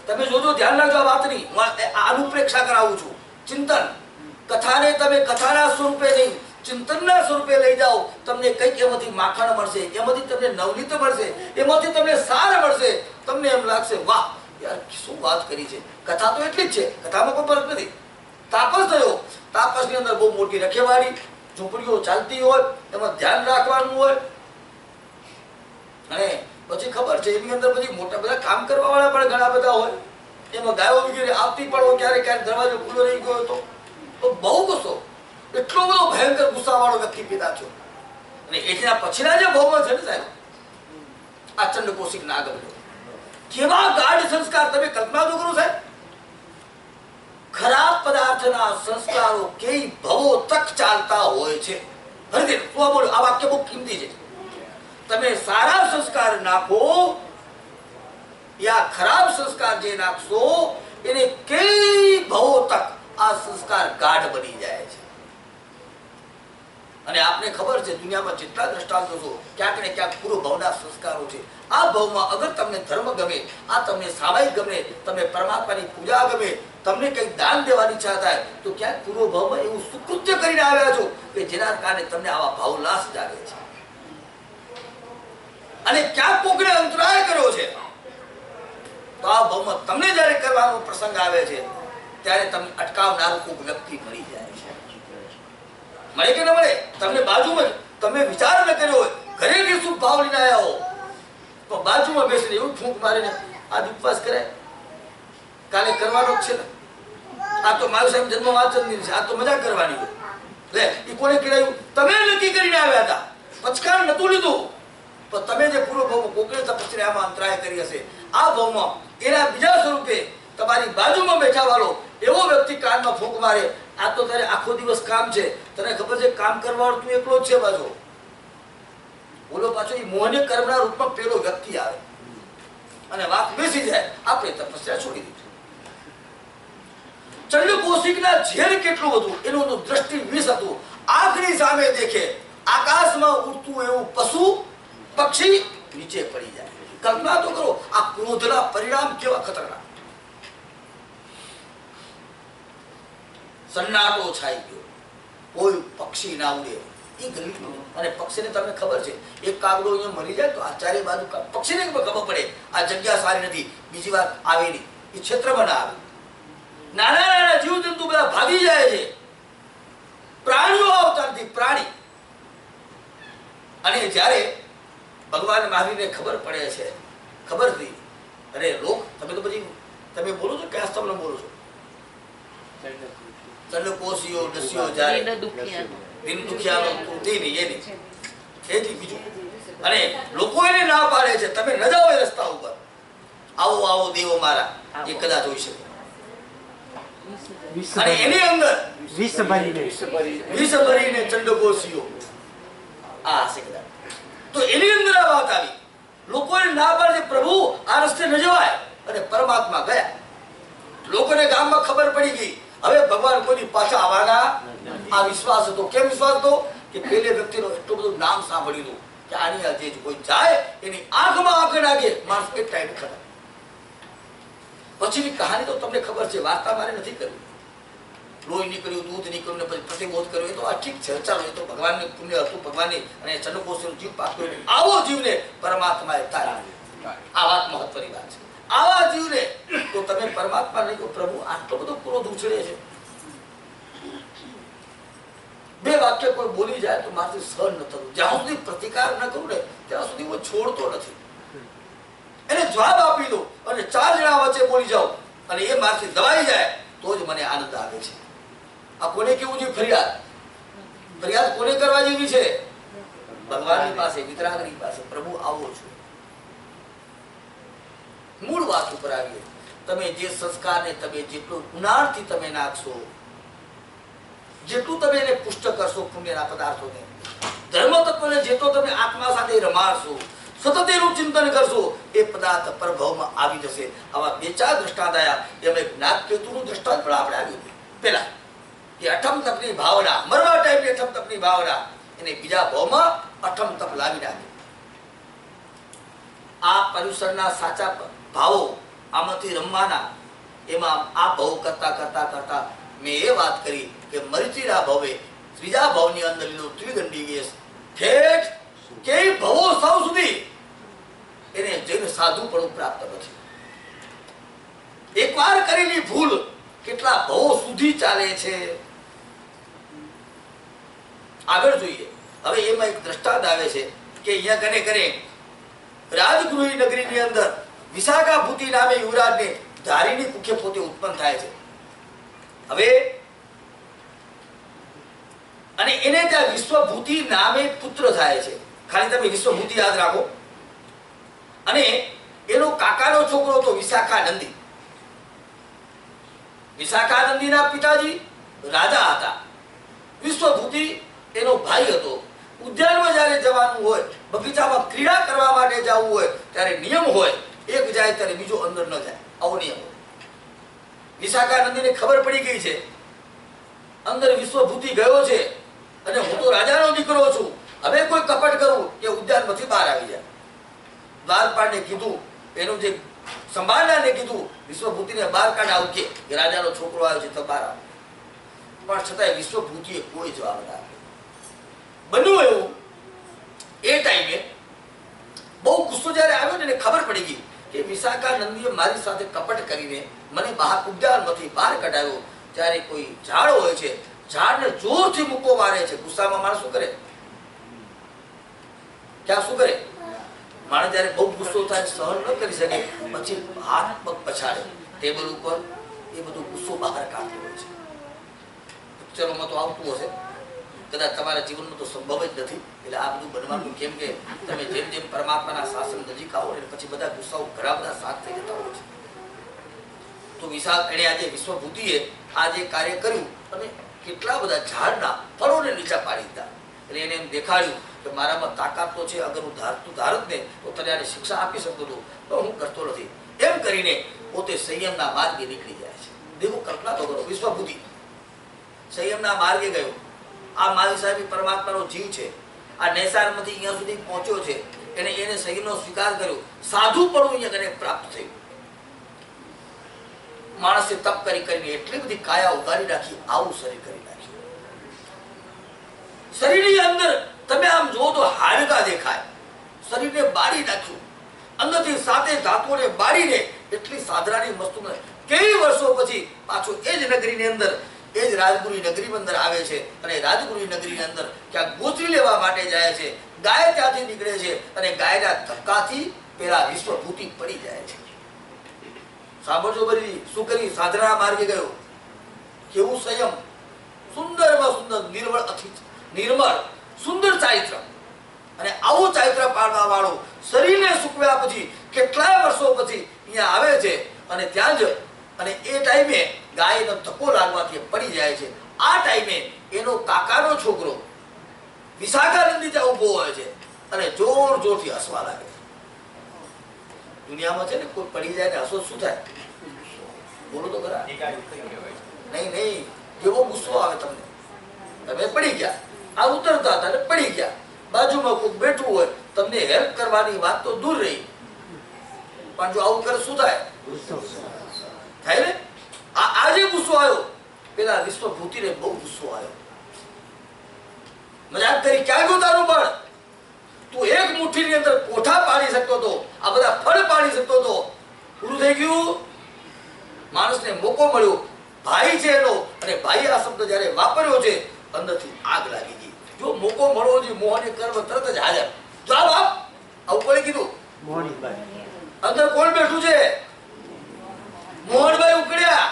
તમે જોજો, ધ્યાન રાખજો આ વાતની. હું અનુપ્રેક્ષા કરાવું છું. ચિંતન, કથાને તમે કથાના સ્વરૂપે નહીં, ચિંતનના સ્વરૂપે લઈ જાઓ. તમને કંઈક એમાંથી માખણ મળશે, એમાંથી તમને નવનીત મળશે, એમાંથી તમને સાર મળશે. તમને એમ લાગશે, વાહ યાર શું વાત કરી છે. કથા તો એટલી જ છે, કથામાં કોઈ ફરક નથી. તાપસ થયો, તાપસની અંદર બહુ મોટી રખેવાળી ઝૂંપડીઓ ચાલતી હોય, એમાં ધ્યાન રાખવાનું હોય. અને પછી ખબર છે એની અંદર પછી મોટા બધા કામ કરવા વાળા પણ ઘણા બધા હોય. એમાં ગાયો વગેરે આવતી પણ હોય, ક્યારેક ક્યારેક દરવાજો ખુલ્લો રહી ગયો તો બહુ ગુસ્સો, એટલો બધો ભયંકર ગુસ્સા વાળો વ્યક્તિ પેદા થયો. અને એના પછીના જે ભાવમાં છે ને સાહેબ, આ ચંડકોશિક નાગ બન્યો. કેવા ગાઢ સંસ્કાર, તમે કલ્પના તો કરો સાહેબ. ખરાબ પદાર્થના સંસ્કારો કેઈ ભવો તક ચાલતા હોય છે. હરદે તું બોલો, આ વાક્ય બહુ કિંમતી છે. તમે સારા સંસ્કાર નાખો યા ખરાબ સંસ્કાર જે નાખશો, એને કઈ ભવો તક આ સંસ્કાર ગાઢ બની જાય છે. અને આપને ખબર છે દુનિયામાં જેટલા દ્રષ્ટાંતો છો, ક્યાંક ને ક્યાંક પૂર્વ ભવના સંસ્કારો છે. આ ભવમાં અગર તમને ધર્મ ગમે, આ તમને સામાયિક ગમે, તમને પરમાત્માની પૂજા ગમે, તમને કંઈક દાન દેવાની ઈચ્છા થાય, તો ક્યાંક પૂર્વ ભવમાં એવું સુકૃત્ય કરીને આવ્યા છો કે જેના કારણે તમને આવા ભાવલાસ જાગે છે. અને ક્યાંક કોકને અંતરાય કર્યો છે, તો આ ભવમાં તમને જયારે કરવાનો પ્રસંગ આવે છે, ત્યારે તમને અટકાવનાર કોઈક વ્યક્તિ મળી જાય છે. મળે કે ન મળે? તમને બાજુમાં તમે વિચાર ન કર્યો હોય, ઘરેથી શુભ ભાવ લઈને આવ્યા હો, તો બાજુમાં બેસીને એવું ફૂંક મારીને આજ ઉપવાસ કરે, કાલે કરવાનો જ છે ને, આ તો મારું સાહેબ જન્મ વાંચન છે, આ તો મજા કરવાની હોય. લે એ કોને કહેવાયું? તમે નક્કી કરીને આવ્યા હતા, પચકાર નતું લીધું, પણ તમે જે પૂર્વ ભાવમાં કોકને તપસ્યા આમાં અંતરાય કરી હશે, આ ભાવમાં એના બીજા સ્વરૂપે તમારી બાજુમાં બેઠા વાળો એવો વ્યક્તિ કાનમાં ફૂંક મારે, આ તો તારે આખો દિવસ કામ છે, તને ખબર છે કામ કરવાવાળો તું એકલો જ છે, પાછો બોલો પાછો એ મોહને કર્મના રૂપમાં પેલો વ્યક્તિ આવે અને વાત બેસી જાય, આપણે તપસ્યા છોડી દીધી. ચંડકોશિકના ઝેર કેટલું હતું એનું તો દ્રષ્ટિ વિષ હતું. આંખની સામે દેખે, આકાશમાં ઉડતું એવું પશુ પક્ષી નીચે પડી જાય. કલ્પના તો કરો આ ક્રોધના પરિણામ કેવા ખતરનાક. સન્નાટો છાઈ ગયો, કોઈ પક્ષી ના ઉડે. એ ગરીબ અને પક્ષીને તમને ખબર છે એક કાગડો અહીંયા મરી જાય તો આ ચારે બાજુ પક્ષીને ખબર પડે આ જગ્યા સારી નથી, બીજી વાર આવે નહીં, એ ક્ષેત્રમાં ના આવે. નાના નાના જીવજંતુ બધા ભાગી જાય છે. પ્રાણીઓ આવતા નથી, પ્રાણી. અને જ્યારે ભગવાન મહાવીરને ખબર પડે છે, ખબર થઈ, અરે રોક તમે તો પછી તમે બોલો છો કયા સ્તંભને બોલો છો? ચંડકોશીઓ દસ્યો જાય દિન દુખિયાનો તૂટી નહીં એની એથી બીજું. અને લોકો એને ના પાડે છે તમે ન જાઓ એ રસ્તા ઉપર. આવો આવો દેવો મારા એ કદાચ હોઈ શકે. અને એની અંદર વિષ ભરીને ચંડકોશીઓ આ હશે કદાચ. તો એની અંદર આ વાત આવી. લોકોને ના પાડે પ્રભુ આ રસ્તે ન જવાય, અને પરમાત્મા ગયા. લોકોને ગામમાં ખબર પડી ગઈ હવે ભગવાન કોઈની પાછા આવવાના. આ વિશ્વાસ હતો. કેમ વિશ્વાસ હતો? કે પેલે વ્યક્તિનો એટલું બધું નામ સાંભળ્યું હતું કે આની આજે કોઈ જાય એની આંખમાં આંખ નાખે માણસ એક ટાઈમ ખરા. પછીની કહાની તો તમને ખબર છે, વાર્તા મારે નથી કરવી. લોહી નીકળ્યું, દૂધ નીકળ્યું ને પછી પ્રતિબોધ કર્યો, એ તો આ ઠીક છે, ચાલો એ તો ભગવાનને પુણ્ય હતું, ભગવાનની. અને ચંડકોશીનો જીવ પાક્યો. આવો જીવને પરમાત્માએ તારી. આ વાત મહત્વની વાત છે. આવા જીવને તો તમે પરમાત્મા નહીં કહો પ્રભુ આટલો બધો ક્રોધ ઉછળે છે. બે વાક્ય કોઈ બોલી જાય તો મારાથી સહન ન થતું. જ્યાં સુધી પ્રતિકાર ન કરું ને ત્યાં સુધી હું છોડતો નથી. એને જવાબ આપી દો અને 4 જણા વચ્ચે બોલી જાઓ અને એ મારાથી દબાઈ જાય તો જ મને આનંદ આવે છે. આ કોને કેવું જોઈએ? ફરિયાદ. ફરિયાદ કોને કરવા જેવી છે? ભગવાનની પાસે, વિતરાગની પાસે. પ્રભુ આવો છો. મૂળ વાત ઉપર આવીએ. તમે જે સંસ્કારને તમે જેટલું ઉનાળથી તમે નાખશો, જેટલું તમે એને પુષ્ટ કરશો પુણ્યના પદાર્થોને, ધર્મ તત્વને જેટલો તમે આત્મા સાથે રમાડશો, સતત એનું ચિંતન કરશો, એ પદાર્થ પરભવમાં આવી જશે. આવા 2-4 દ્રષ્ટાંત આવ્યા. એમાં એક નાગકેતુનું દ્રષ્ટાંત પણ આપણે આવ્યું પેલા કે અઠમ તપની ભાવના, મરવા ટાઈપની અઠમ તપની ભાવના, એને બીજા ભાવમાં અઠમ તપ લાવી નાખે. આ પર્યુષણના સાચા ભાવો આમાંથી રમવાના. એમાં આ ભાવ કરતા કરતા કરતા મેં એ વાત કરી કે મરીચીના ભાવે ત્રીજા ભાવની અંદર લીધો ત્રિગંડી વેશ ઠેઠ કે ભવો સૌ સુધી એને જઈને સાધુપણું પ્રાપ્ત નથી. એકવાર કરેલી ભૂલ કેટલા ભવો સુધી ચાલે છે. આગળ જોઈએ. હવે એમાં એક દ્રષ્ટાંત આવે છે કે અહીંયા કને કરે રાજગૃહી નગરીની અંદર વિશાખાભૂતિ નામે યુવરાજને ધારીની કુખે પોતે ઉત્પન્ન થાય છે. હવે અને એને ત્યાં વિશ્વભૂતિ નામે પુત્ર થાય છે. ખાલી તમે વિશ્વભૂતિ યાદ રાખો. અને એનો કાકાનો છોકરો હતો વિશાખાનંદી. વિશાખાનંદીના પિતાજી રાજા હતા. વિશ્વભૂતિ એનો ભાઈ હતો. ઉદ્યાનમાં જ્યારે જવાનું હોય, બગીચામાં ક્રીડા કરવા માટે જવું હોય ત્યારે નિયમ હોય, એક જાય ત્યારે બીજો અંદર ન જાય, આવો નિયમ હોય. વિશાખાનંદીને ખબર પડી ગઈ છે અંદર વિશ્વભૂતિ ગયો છે અને હું તો રાજાનો દીકરો છું, હવે કોઈ કપટ કરું કે ઉદ્યાનમાંથી બહાર આવી જાય. દ્વારપાળને કીધું, એનું જે સંભાળનારને કીધું વિશ્વભૂતિને બહાર કાઢ આવું કે રાજાનો છોકરો આવ્યો છે તો બહાર આવ. પણ છતાંય વિશ્વભૂતિએ કોઈ જવાબ ના આપ્યો. બન્યું એવું એ ટાઈમે બહુ ગુસ્સો જ્યારે આવ્યો ને એને ખબર પડી ગઈ કે વિશાખાનંદીએ મારી સાથે કપટ કરીને મને બહાર ઉદ્યાનમાંથી બહાર કઢાવ્યો. ત્યારે કોઈ ઝાડ હોય છે, ઝાડને જોરથી મૂકો મારે છે. ગુસ્સામાં માણસ શું કરે? ક્યાં શું કરે? માણસ જયારે બહુ ગુસ્સો થાય, સહન ન કરી શકે, પછી હાથ પગ પછાડે ટેબલ ઉપર. એ બધું ગુસ્સો બહાર કાઢતો હોય છે. પિક્ચરોમાં તો આવતું હશે, કદાચ તમારા જીવનમાં તો સંભવ જ નથી. એટલે આ બધું બનવાનું કેમ કે તમે જેમ જેમ પરમાત્માના શાસન નજીક આવો ને પછી બધા ગુસ્સાઓ ઘણા બધા શાંત થઈ જતા હોય છે. તો વિશાલ એણે આજે વિશ્વભૂતિએ આ જે કાર્ય કર્યું અને કેટલા બધા ઝાડના ફળોને નીચે પાડી દીધા. એટલે એને એમ દેખાડ્યું કે મારામાં તાકાત તો છે, અગર હું ધારત ને તો તને આને શિક્ષા આપી શકતો હતો, પણ હું કરતો નથી. એમ કરીને પોતે સંયમના માર્ગે નીકળી જાય છે. દેવો કલ્પના તો કરો, વિશ્વભૂતિ સંયમના માર્ગે ગયો. આ મારી સાહેબ પરમાત્માનો જીવ છે. આ નેસારમાંથી અહીંયા સુધી પહોંચ્યો છે. એને શરીરનો સ્વીકાર કર્યો, સાધુપણું અહીંયા એને પ્રાપ્ત થયું. માણસે તપ કરી કરીને એટલી બધી કાયા ઉતારી નાખી, આવું શરીર કરી નાખ્યું. શરીરની અંદર તમે આમ જુઓ તો હાડકા દેખાય. શરીરને બાળી નાખ્યું, અંદરથી સાતે ધાતુઓને બાળીને એટલી સાધરાની વસ્તુ. કેવી વર્ષો પછી પાછો એ જ નગરીની અંદર, એ જ રાજગુરી નગરીની અંદર આવે છે અને રાજગુરી નગરીની અંદર ક્યાંક ગોચરી લેવા માટે જાય છે. ગાય ત્યાંથી નીકળે છે અને ગાયના ધક્કાથી પેલા વિશ્વભૂતિ પડી જાય છે. સાંભળજો બધી શું કરી, સાધના માર્ગે ગયો. કેવું સંયમ, સુંદરમાં સુંદર, નિર્મળ અતિથ, નિર્મળ સુંદર ચારિત્ર. અને આવું ચારિત્ર પાડવા વાળું શરીરને સૂકવ્યા પછી કેટલાય વર્ષો પછી અહીંયા આવે છે અને ત્યાં જ અને એ ટાઈમે ગાયનો ધક્કો લાગવાથી પડી જાય છે. આ ટાઈમે એનો કાકાનો છોકરો વિશાખાનંદી ત્યાં ઉભો હોય છે અને જોર જોરથી હસવા લાગે. દુનિયામાં છે ને કોઈ પડી જાય ને હસો શું થાય? બોલો તો ખરા. નહીં, કેવો ગુસ્સો આવે તમને. તમે પડી ગયા, આ ઉતરતા હતા ને પડી ગયા, બાજુમાં કોઈ બેઠું હોય, તમને હેલ્પ કરવાની વાત તો દૂર રહી, પણ જો આવું કરે શું થાય? થાય ને. આજે ગુસ્સો આવ્યો, પેલા વિશ્વભૂતિને બહુ ગુસ્સો આવ્યો. મજાક કરી, ક્યાં ગયો તારું બળ? તું એક મુઠ્ઠીની અંદર કોઠા પાડી શકતો હતો, આ બધા ફળ પાડી શકતો હતો, પૂરું થઈ ગયું. માણસને મોકો મળ્યો, ભાઈ છે એનો, અને ભાઈ આ શબ્દ જયારે વાપર્યો છે અંદરથી આગ લાગી ગઈ. જો મોકો મળવો જોઈએ, મોહને કર્મ તરત જ હાજર. જવાબ આપ. આવું કોણે કીધું? અંદર કોણ બેઠું છે? મોહનભાઈ ઉકળ્યા.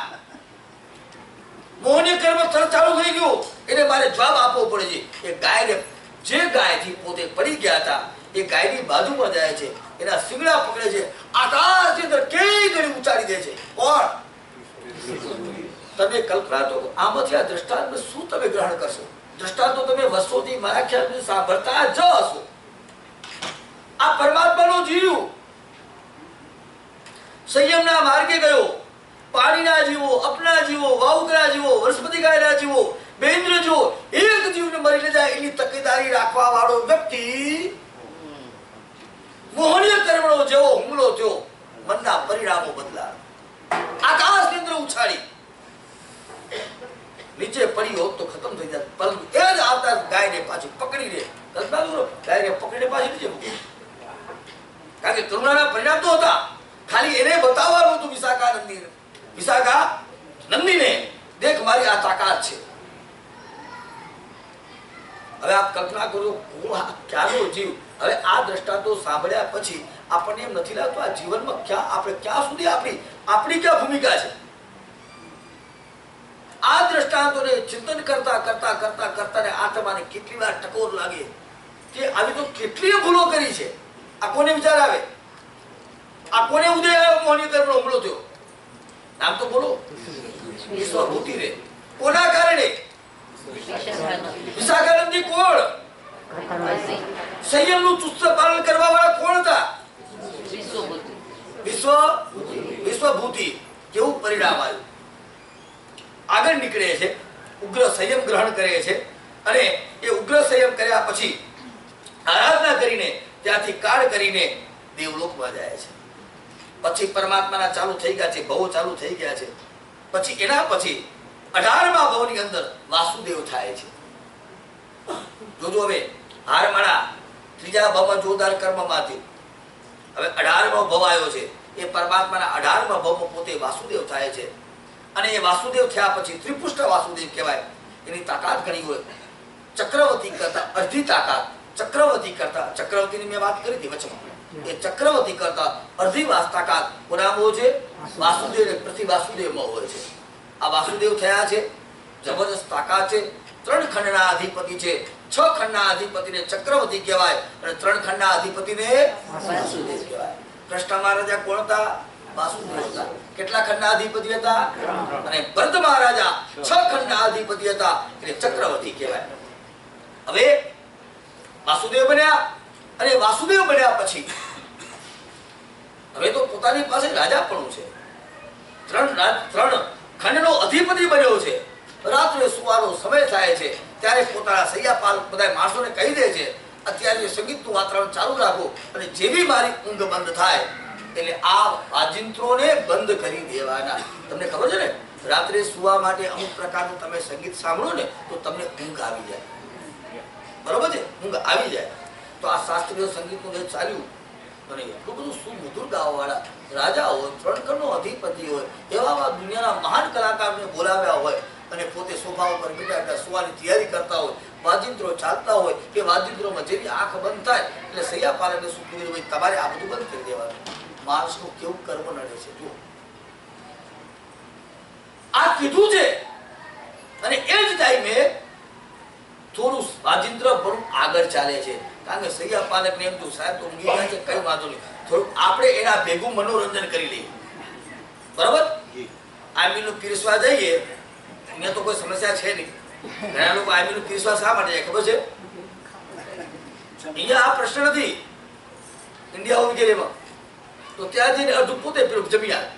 મોહને કર્મ તરત ચાલુ થઈ ગયું. એને મારે જવાબ આપવો પડે છે. એ ગાયને, જે ગાયથી પોતે પડી ગયા હતા, એ ગાયની બાજુમાં જાય છે, એના શિંગડા પકડે છે, આકાશની અંદર કેવી ઘડી ઉચારી દે છે. કોણ? તમે કલ્પના તો આમાંથી આ દ્રષ્ટાંત શું તમે ગ્રહણ કરશો? દ્રષ્ટાંતો તમે વર્ષોથી મારા ખ્યાલથી સાંભળતા જ હશો. આ પરમાત્માનો જીવ સંયમના માર્ગે ગયો. પાણીના જીવો, અપના જીવો, વાઉકના જીવો, વનસ્પતિ ગાયના જીવો, બેન્દ્ર જીવો, એક જીવને મરી ન જાય એની તકેદારી રાખવા વાળો વ્યક્તિ મોહનીય કર્મનો જેવો હુમલો થયો, મનના પરિણામો બદલા. આકાશની અંદર ઉછાળી નીચે પડી હોત તો ખતમ થઈ જાય, પરંતુ એ જ આવતા ગાયને પાછી પકડીને, કલ્પના કરો, ગાયને પકડીને પાછી નીચે મૂકી. કારણ કે કરુણાના પરિણામ તો હતા, ખાલી એને બતાવવાનું હતું વિશાખા નંદીને, દેખ મારી આ તાકાત છે. હવે આપ કલ્પના કરો, ક્યાંનો જીવ. હવે આ દ્રષ્ટાંતો સાંભળ્યા પછી આપણને એમ નથી લાગતું આ જીવનમાં ક્યાં સુધી આપણી ક્યાં ભૂમિકા છે? આ દ્રષ્ટાંતોને ચિંતન કરતા કરતા કરતા કરતા ને આત્માને કેટલી વાર ટકોર લાગે કે આવી તો કેટલી ભૂલો કરી છે. આ કોને વિચાર આવે? આ કોને ઉદય આવ્યો? મોહની કર્મનો હુમલો થયો. નામ તો બોલો. વિશ્વભૂતિ રે. કોના કારણે? વિશાખાનંદી કોણ? સંયમનું ચુસ્ત પાલન કરવા વાળા કોણ હતા? વિશ્વભૂતિ. કેવું પરિણામ આવ્યું? આગળ નીકળે છે, ઉગ્ર સંયમ ગ્રહણ કરે છે અને એ ઉગ્ર સંયમ કર્યા પછી આરાધના કરીને ત્યાંથી કાળ કરીને દેવલોકમાં જાય છે. પછી પરમાત્માના ચાલુ થઈ ગયા છે, ભવો ચાલુ થઈ ગયા છે. પછી એના પછી 18મા ભવની અંદર વાસુદેવ થાય છે. જોજો હવે હારમાળા ત્રીજા ભવમાં જોરદાર કર્મમાંથી હવે 18મો ભવ આવ્યો છે. એ પરમાત્માના 18મા ભવમાં પોતે વાસુદેવ થાય છે અને એ વાસુદેવ થયા પછી ત્રિપુષ્ટ વાસુદેવ કહેવાય. એની તાકાત ઘણી હોય, ચક્રવર્તી કરતા અડધી તાકાત, ચક્રવર્તીની મેં વાત કરી હતી વચમાં, એ ચક્રવર્તી કરતા અડધી તાકાત કોનામાં હોય છે? વાસુદેવ ને પ્રતિ વાસુદેવમાં હોય છે. આ વાસુદેવ થયા છે, જબરદસ્ત તાકાત છે. 3 ખંડના અધિપતિ છે. 6 ખંડના અધિપતિને ચક્રવર્તી કહેવાય અને 3 ખંડના અધિપતિને વાસુદેવ કહેવાય. કૃષ્ણ મહારાજા કોણ હતા? વાસુદેવ હતા. કેટલા ખંડના અધિપતિ હતા? અને ભરત મહારાજા 6 ખંડના અધિપતિ હતા, એટલે ચક્રવર્તી કહેવાય. હવે વાસુદેવ બન્યા અને વાસુદેવ બન્યા પછી હવે તો પોતાની પાસે રાજાપણું છે. 3 ખંડનો અધિપતિ બન્યો છે. રાત્રે સુવાનો સમય થાય છે ત્યારે પોતાના સૈયાપાલ બધા માણસોને કહી દે છે અત્યારે સંગીતનું વાતાવરણ ચાલુ રાખો અને જેવી મારી ઊંઘ બંધ થાય એટલે આ વાજિંત્રોને બંધ કરી દેવાના. તમને ખબર છે ને, રાત્રે સુવા માટે અમુક પ્રકારનું તમે સંગીત સાંભળો ને તો તમને ઊંઘ આવી જાય. બરોબર છે, ઊંઘ આવી જાય. તો આ શાસ્ત્રીય સંગીતનું જે ચાલ્યું અને એટલું બધું સુમધુર ગાવાવાળા રાજા હોય, ત્રણકરનો અધિપતિ હોય, એવા દુનિયાના મહાન કલાકારને બોલાવ્યા હોય અને પોતે સોફા ઉપર બેઠા સુવાની તૈયારી કરતા હોય, વાજિંત્રો ચાલતા હોય, એ વાજિંત્રોમાં જેવી આંખ બંધ થાય એટલે સૈયા પાલને શું કીધું, ભાઈ તમારે આ બધું બંધ કરી દેવાનું. માણસનું કેવું કર્મ નડે છે જુઓ. આ કીધું છે અને એ જ ટાઈમે થોડું વાજિંત્ર પણ આગળ ચાલે છે. કારણ કે સૈયા પાલક ને એમ તો સાહેબ તો ઊંઘી ગયા છે, કઈ વાંધો નહીં, થોડું આપણે એના ભેગું મનોરંજન કરી લઈએ. બરાબર, આમીનું પીરસવા જઈએ અહીંયા તો કોઈ સમસ્યા છે નહીં. ઘણા લોકો આમીનું પીરસવા શા માટે જાય ખબર છે? અહીંયા આ પ્રશ્ન નથી ઇન્ડિયા વગેરેમાં, તો ત્યાં જઈને અડધું પોતે પેલું જમી આવે.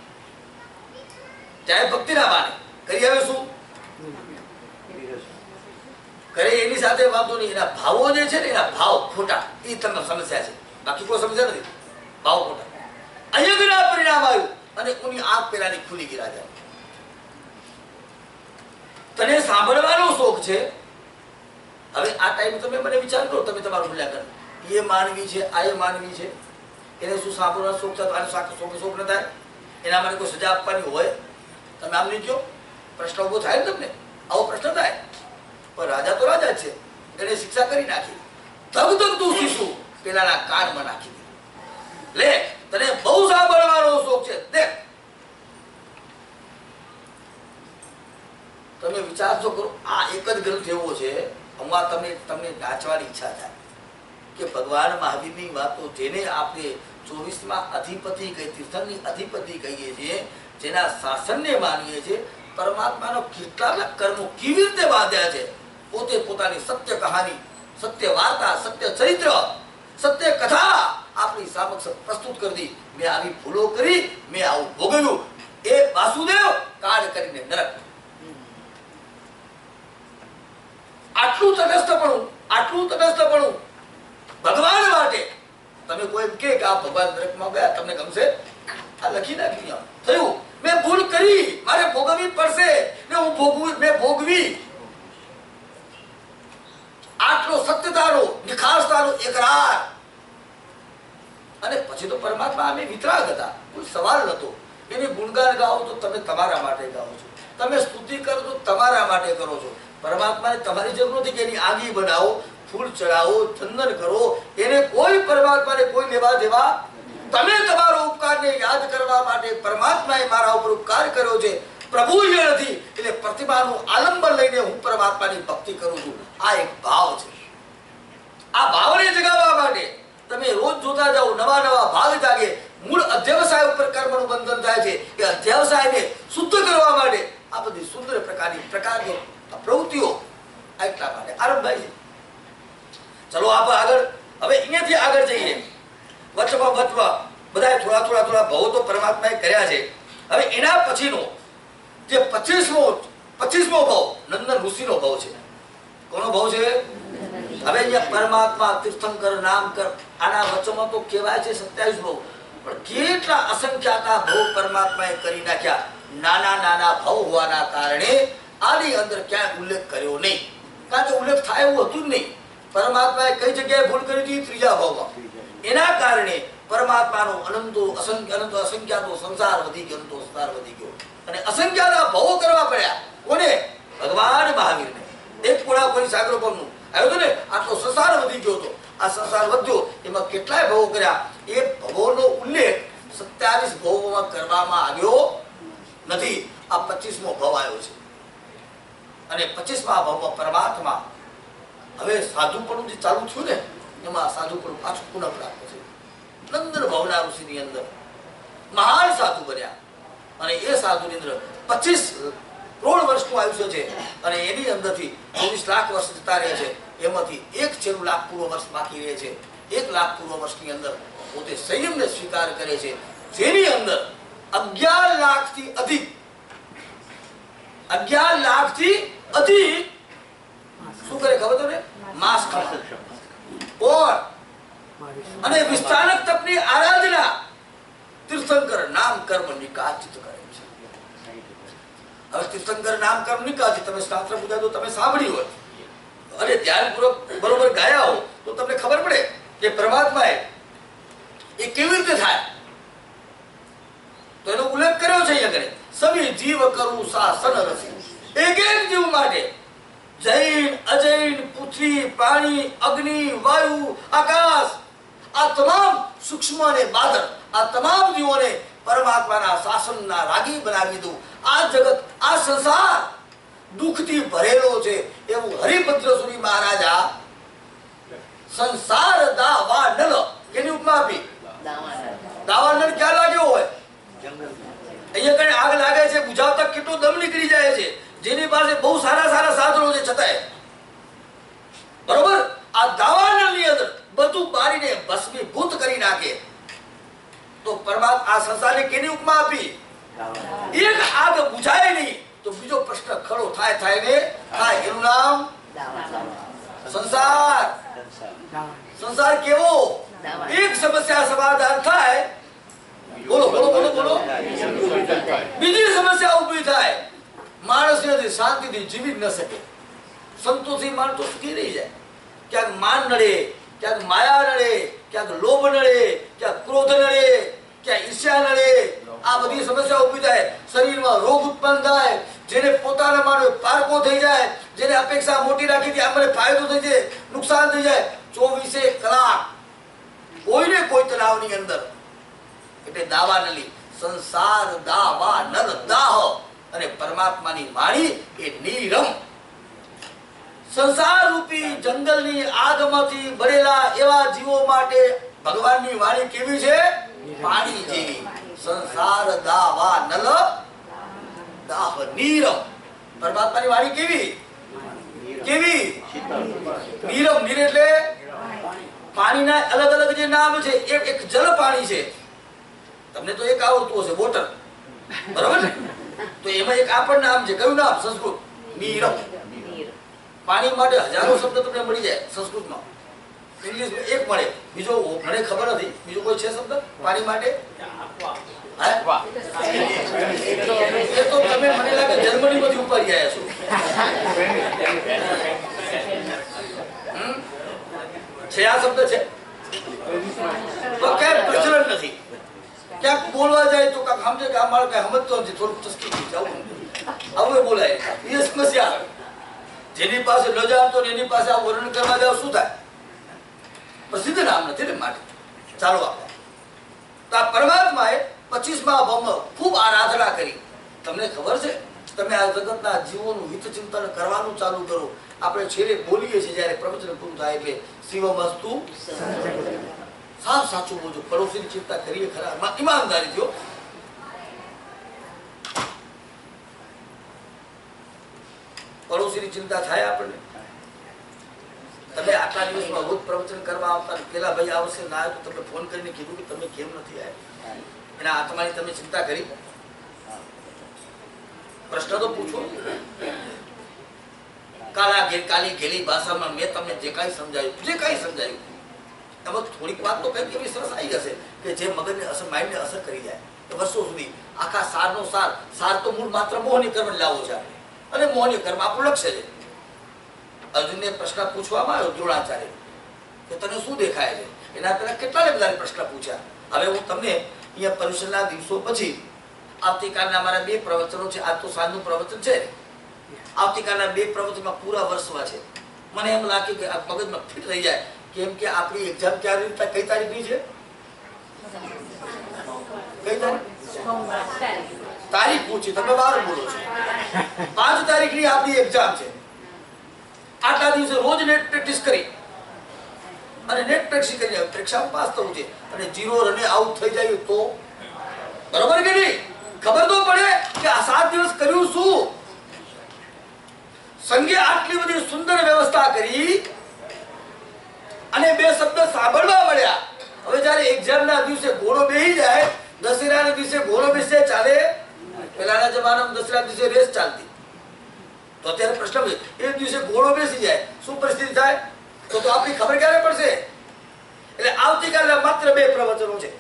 ચાહે ભક્તિ ના માને કરી આવે શું કરે એની સાથે વાંધો નહીં. એના ભાવો જે છે ને, એના ભાવ ખોટા, એ તમને સમસ્યા છે, બાકી કોઈ સમસ્યા નથી. ભાવ ખોટા. અહીંયા પરિણામ આવ્યું અને ઉની આંખ પેલાની ખુલી ગઈ. રાજા તને સાંભળવાનો શોખ છે. હવે આ ટાઈમ તમે મને વિચાર કરો, તમે તમારું મૂલ્યાંકન, એ માનવી છે, આ એ માનવી છે, એને શું સાંભળવાનો શોખ છે? આનો શોખ ન થાય? એના માટે કોઈ સજા આપવાની હોય? તમે આમ નહીં કહો, પ્રશ્ન ઉભો થાય ને તમને, આવો પ્રશ્ન થાય. પણ રાજા તો રાજા છે, એને શિક્ષા કરી નાખી. તબ તક તું શીશું પેલાના કાનમાં નાખી દીધું. લે, તને બહુ સાંભળવાનો શોખ છે, દેખ. તમે વિચાર તો કરો, આ એક જ ગ્રંથ એવો છે, હમણાં તમને નાચવાની ઈચ્છા થાય કે ભગવાન મહાવીરની વાતો, જેને આપણે 24માં અધિપતિ કહીએ, તીર્થની અધિપતિ કહીએ છીએ, જેના શાસનને માનીએ છીએ, પરમાત્માનો કેટલા કર્મો કેવી રીતે બાંધ્યા છે. પોતે પોતાની સત્ય કહાની, સત્ય વાર્તા, સત્ય ચરિત્ર, સત્ય કથા આપણી સમક્ષ પ્રસ્તુત કરી દી. મેં આવી ભૂલો કરી, મેં આવું ભોગવ્યું. એ વાસુદેવ કાળ કરીને નરક. આટલું તટસ્થપણું ભગવાન માટે. તમે કોઈ એમ કે આ ભગવાન નરકમાં ગયા, તમને ગમશે? આ લખી નાખી થયું. મેં ભૂલ કરી, મારે ભોગવવી પડશે ને હું મેં ભોગવી. આટલો સત્યતાનો, નિખારતાનો એકરાર. અને પછી તો પરમાત્મા અમે વિતરાગ હતા, કોઈ સવાલ નતો. એને ગુણગાન ગાઓ તો તમે તમારા માટે ગાઓ છો, તમે સ્તુતિ કરો તો તમારા માટે કરો છો. પરમાત્માને તમારી જરૂર નથી કે એની આગી બનાવો, ફૂલ ચડાવો, ચંદન કરો. એને કોઈ પરમાત્માને કોઈ લેવા દેવા. તમે તમારો ઉપકારને યાદ કરવા માટે પરમાત્માએ મારા ઉપર ઉપકાર કર્યો છે. પ્રભુ એ નથી એટલે પ્રતિમાનું આલંબન લઈને હું પરમાત્માની ભક્તિ કરું છું. આ એક ભાવ છે. આ ભાવને જગાવવા માટે તમે રોજ જોતા જાઓ, નવા નવા ભાગ જાગે. મૂળ અધ્યવસાય ઉપર કર્મનું બંધન થાય છે. એ અધ્યવસાયને શુદ્ધ કરવા માટે આ બધી સુંદર પ્રકારની પ્રવૃત્તિઓ એટલા માટે આરંભ થાય છે. ચલો આપણે આગળ, હવે અહીંયાથી આગળ જઈએ. વચમાં બધા થોડા ભાવો તો પરમાત્માએ કર્યા છે. હવે એના પછીનો જે 25મો ભાવ નંદન ઋષિનો ભાવ છે. કોનો ભાવ છે? હવે અહીંયા પરમાત્મા, તીર્થંકર, નામકર, આના વચમાં તો કહેવાય છે 27 ભાવ, પણ કેટલા અસંખ્યાતા ભાવ પરમાત્માએ કરી નાખ્યા. નાના ભાવ હોવાના કારણે આની અંદર ક્યાંય ઉલ્લેખ કર્યો નહીં. કારણ કે ઉલ્લેખ થાય એવું હતું જ નહીં. પરમાત્માએ કઈ જગ્યાએ ભૂલ કરી હતી? 3જા ભાવમાં. એના કારણે પરમાત્માનો અનંતો અસંખ્યાતો સંસાર વધી ગયો, અનંતો સંસાર વધી ગયો અને અસંખ્યાતા ભાવો કરવા પડ્યા. કોને? ભગવાન મહાવીરને. એક પોળા કોઈ સાગરો પરનું આવ્યો હતો ને, આટલો સંસાર વધી ગયો હતો. આ સંસાર વધ્યો, એમાં કેટલાય ભાવો કર્યા. એ ભાવોનો ઉલ્લેખ 27 ભાવોમાં કરવામાં આવ્યો નથી. આ 25મો ભાવ આવ્યો છે અને 25મા ભાવમાં પરમાત્મા હવે સાધુપણું જે ચાલુ થયું ને, એમાં સાધુપણું પાછું પુનઃ પ્રાપ્ત છે. નંદન ભવના ઋષિની અંદર મહાન સાધુ બન્યા અને એ સાધુની અંદર 25 કરોડ વર્ષનું આયુષ્ય છે અને એની અંદરથી 24 લાખ વર્ષ જતા રહે છે. એમાંથી 1 લાખ પૂર્વ વર્ષ બાકી રહે છે. 1 લાખ પૂર્વ વર્ષની અંદર પોતે સંયમને સ્વીકાર કરે છે, જેની અંદર 11 લાખથી અધિક શું કરે ખબર તમને? માસ ખાવા. કોણ? અને વિસ્તાનક તપની આરાધના તીર્થંકર નામ કર્મ નિકાચિત કરે છે. હવે તીર્થંકર નામ કર્મ નિકાચિત તમે શાસ્ત્ર પૂજા તો તમે સાંભળ્યું હોય અને ધ્યાનપૂર્વક બરોબર ગાયા હો તો તમને ખબર પડે કે પરમાત્મા એ કેવી રીતે થાય. તો એનો ઉલ્લેખ કર્યો છે અહીંયા આગળ. સભી જીવ કરું શાસન રસી. એક એક જીવ માટે જૈન અજૈન પૃથ્વી પાણી અગ્નિ વાયુ આકાશ આ તમામ સૂક્ષ્મ અને બાદર આ તમામ જીવોને પરમાત્માના શાસનના રાગી બનાવી દીધું. આ જગત આ સંસાર દુઃખથી ભરેલો છે એવું હરિભદ્રસુરી મહારાજા સંસાર દાવાનળ એની ઉપમા આપી. દાવાનળ ક્યાં લાગ્યો હોય? અહીંયા કઈ આગ લાગે છે બુઝાવતા કેટલો દમ નીકળી જાય છે. જેની પાસે બહુ સારા સારા સાધનો છે છતાંય બરોબર આ દાવાનળની અંદર બધું બારીને ભસ્મીભૂત કરી નાખે. તો પરમાત્મા આ સંસારને કેની ઉપમા આપી? એક આગ બુઝાય નહીં તો બીજો પ્રશ્ન ખડો થાય ને થાય. એનું નામ સંસાર. સંસાર કેવો? એક સમસ્યા સમાધાન થાય બોલો બોલો બોલો બોલો બીજી સમસ્યા ઊભી થાય. માણસ શાંતિથી જીવી ન શકે. સંતોષી માણસ તો સુખી રહી જાય. ક્યાંક માન નડે, ક્યાંક માયા નડે, ક્યાંક લોભ નડે, ક્યાંક ક્રોધ નડે, ક્યાંક ઈર્ષ્યા નડે. આ બધી સમસ્યા ઊભી થાય. શરીરમાં રોગ ઉત્પન્ન થાય. જેને પોતાના માનો પારકો થઈ જાય, જેને અપેક્ષા મોટી રાખી હતી આપણે ફાયદો થઈ જાય, નુકસાન થઈ જાય. 24 કલાક કોઈને કોઈ તણાવની અંદર. એટલે દાવાનલી સંસાર દાવાનલ દાહ અને પરમાત્માની વાણી એ નીરમ. સંસાર રૂપી જંગલની આગમાંથી ભરેલા એવા જીવો માટે ભગવાનની વાણી કેવી છે? પાણી જેવી. સંસાર દાવાનલ દાહ નીરમ. પરમાત્માની વાણી કેવી? કેવી? નીરમ. નીર એટલે પાણીના અલગ અલગ જે નામ છે. એક જલ પાણી છે. તમને તો એક આવડતું હશે વોટર બરાબર ને? તો એમાં એક આપણ નામ છે. કયું નામ? સંસ્કૃત નીરમ. પાણી માટે હજારો શબ્દ તમને મળી જાય સંસ્કૃતમાં. ઇંગ્લિશમાં એક મળે, બીજો મને ખબર નથી બીજો કોઈ છે શબ્દ પાણી માટે? એ તો તમે મને લાગે જર્મની માંથી ઉપર ગયા છો. છે આ શબ્દ છે તો ક્યાંક પ્રચલન નથી. ક્યાંક બોલવા જાય તો કાંક સમજે કે આ મારે કઈ સમજતો નથી, થોડુંક ચસ્કી જવું આવું બોલાય. એ સમસ્યા. જેની પાસે ન જાણતો ને એની પાસે આ વર્ણન કરવા જાવ શું થાય? પ્રસિદ્ધ નામ નથી ને માટે. ચાલો આપણે તો આ પરમાત્માએ 25મા ભાવમાં ખૂબ આરાધના કરી. તમને ખબર છે તમે આ જગતના જીવોનું હિત ચિંતન કરવાનું ચાલુ કરો. આપણે છેલ્લે બોલીએ છીએ જ્યારે પ્રવચન પૂરું થાય એટલે શિવમસ્તુ સાવ સાચું બોલજો. પડોશીની ચિંતા કરીએ ખરા ઈમાનદારી થયો. પડોશીની ચિંતા થાય આપણને. તમે આટલા દિવસમાં રોજ પ્રવચન કરવા આવતા પેલા ભાઈ આવશે ના આવ્યો તો તમે ફોન કરીને કીધું કે તમે કેમ નથી આવ્યા? એના આત્માની તમે ચિંતા કરી? પ્રશ્ન તો પૂછો. કાલી ગેલી ભાષામાં મેં તમને જે કાંઈ સમજાયું એમાં થોડીક વાત તો કંઈક એવી સરસ આવી જશે કે જે મગજને અસર માઇન્ડને અસર કરી જાય. વર્ષો સુધી આખા સારનો સાર તો મૂળ માત્ર મોહની કર્મ લાવો છે અને મોહની કર્મ આપણું લક્ષ્ય છે. અર્જુનને પ્રશ્ન પૂછવામાં આવ્યો દ્રોણાચાર્ય કે તને શું દેખાય છે? એના પહેલા કેટલા બધા પ્રશ્ન પૂછ્યા. હવે હું તમને અહીંયા પર્યુષણના દિવસો પછી આવતીકાલના અમારા 2 પ્રવચનો છે. આજ તો સાંજનું પ્રવચન છે. આવતીકાલના 2 પ્રવચનમાં પૂરા વર્ષમાં છે. મને એમ લાગે કે આ મગજમાં ફિટ થઈ જાય. કેમ કે આપણી એક્ઝામ ક્યારે કઈ તારીખની છે? કઈ તારીખ પૂછી તમે વાર બોલો છો. 5 તારીખની આપણી એક્ઝામ છે. આટલા દિવસે રોજ નેટ પ્રેક્ટિસ કરી અને નેટ પ્રેક્ટિસ કરીને પરીક્ષામાં પાસ થવું છે અને 0 રને આઉટ થઈ જાય તો બરોબર કે નહીં? ખબર તો પડે કે આ 7 દિવસ કર્યું શું? સંઘે આટલી બધી સુંદર વ્યવસ્થા કરી અને 2 શબ્દ સાંભળવા મળ્યા. હવે જ્યારે એક્ઝામના દિવસે ઘોડો બેસી જાય, દશેરાના દિવસે ઘોડો બેસે ચાલે? પહેલાના જમાનામાં દશેરાના દિવસે રેસ ચાલતી. તો અત્યારે પ્રશ્ન એ દિવસે ઘોડો બેસી જાય શું પરિસ્થિતિ થાય? તો આપણી ખબર ક્યારે પડશે એટલે આવતીકાલે માત્ર 2 પ્રવચનો છે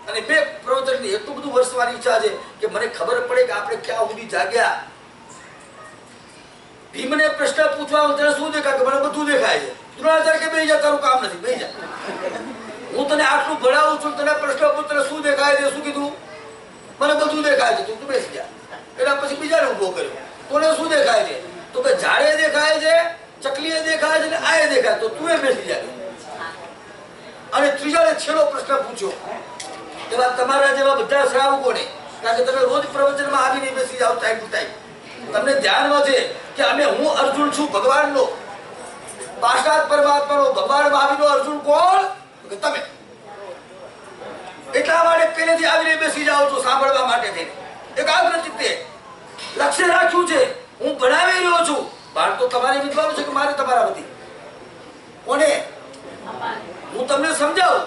અને 2 પ્રવચનની એટલું બધું વર્ષવાની ઈચ્છા છે કે મને ખબર પડે કે આપણે ક્યાં સુધી જાગ્યા. ભીમને પ્રશ્ન પૂછવા તને શું દેખાય કે મને બધું દેખાય છે. દ્રોણાચાર્ય કે બેહી જા, તારું કામ નથી, બેહી જા. હું તને આટલું ભણાવું છું, તને પ્રશ્ન પૂછ, તને શું દેખાય છે? શું કીધું? મને બધું દેખાય છે, તું બેસી જા. એના પછી બીજાને ઉભો કર્યો, તને શું દેખાય છે? તો કે ઝાડે દેખાય છે, ચકલીએ દેખાય છે ને આએ દેખાય, તો તું બેસી જા. અને ત્રીજાને છેલ્લો પ્રશ્ન પૂછ્યો, એવા તમારા જેવા બધા શ્રાવકોને, કારણ કે તમે રોજ પ્રવચનમાં આવીને બેસી જાઓ ટાઈમ ટુ ટાઈમ, તમને ધ્યાનમાં છે કે અમે હું અર્જુન છું ભગવાનનો, પાર્ષદ પરમાત્માનો, ભગવાન મહાવીરનો અર્જુન કોણ? કે તમે. એટલા માટે પહેલેથી આવીને બેસી જાઓ છો સાંભળવા માટે થઈને, એકાગ્ર ચિત્તે લક્ષ્ય રાખ્યું છે. હું ભણાવી રહ્યો છું, બાળ તો તમારી વિદ્વાનો છે કે મારે તમારા વતી? કોને? હું તમને સમજાવું,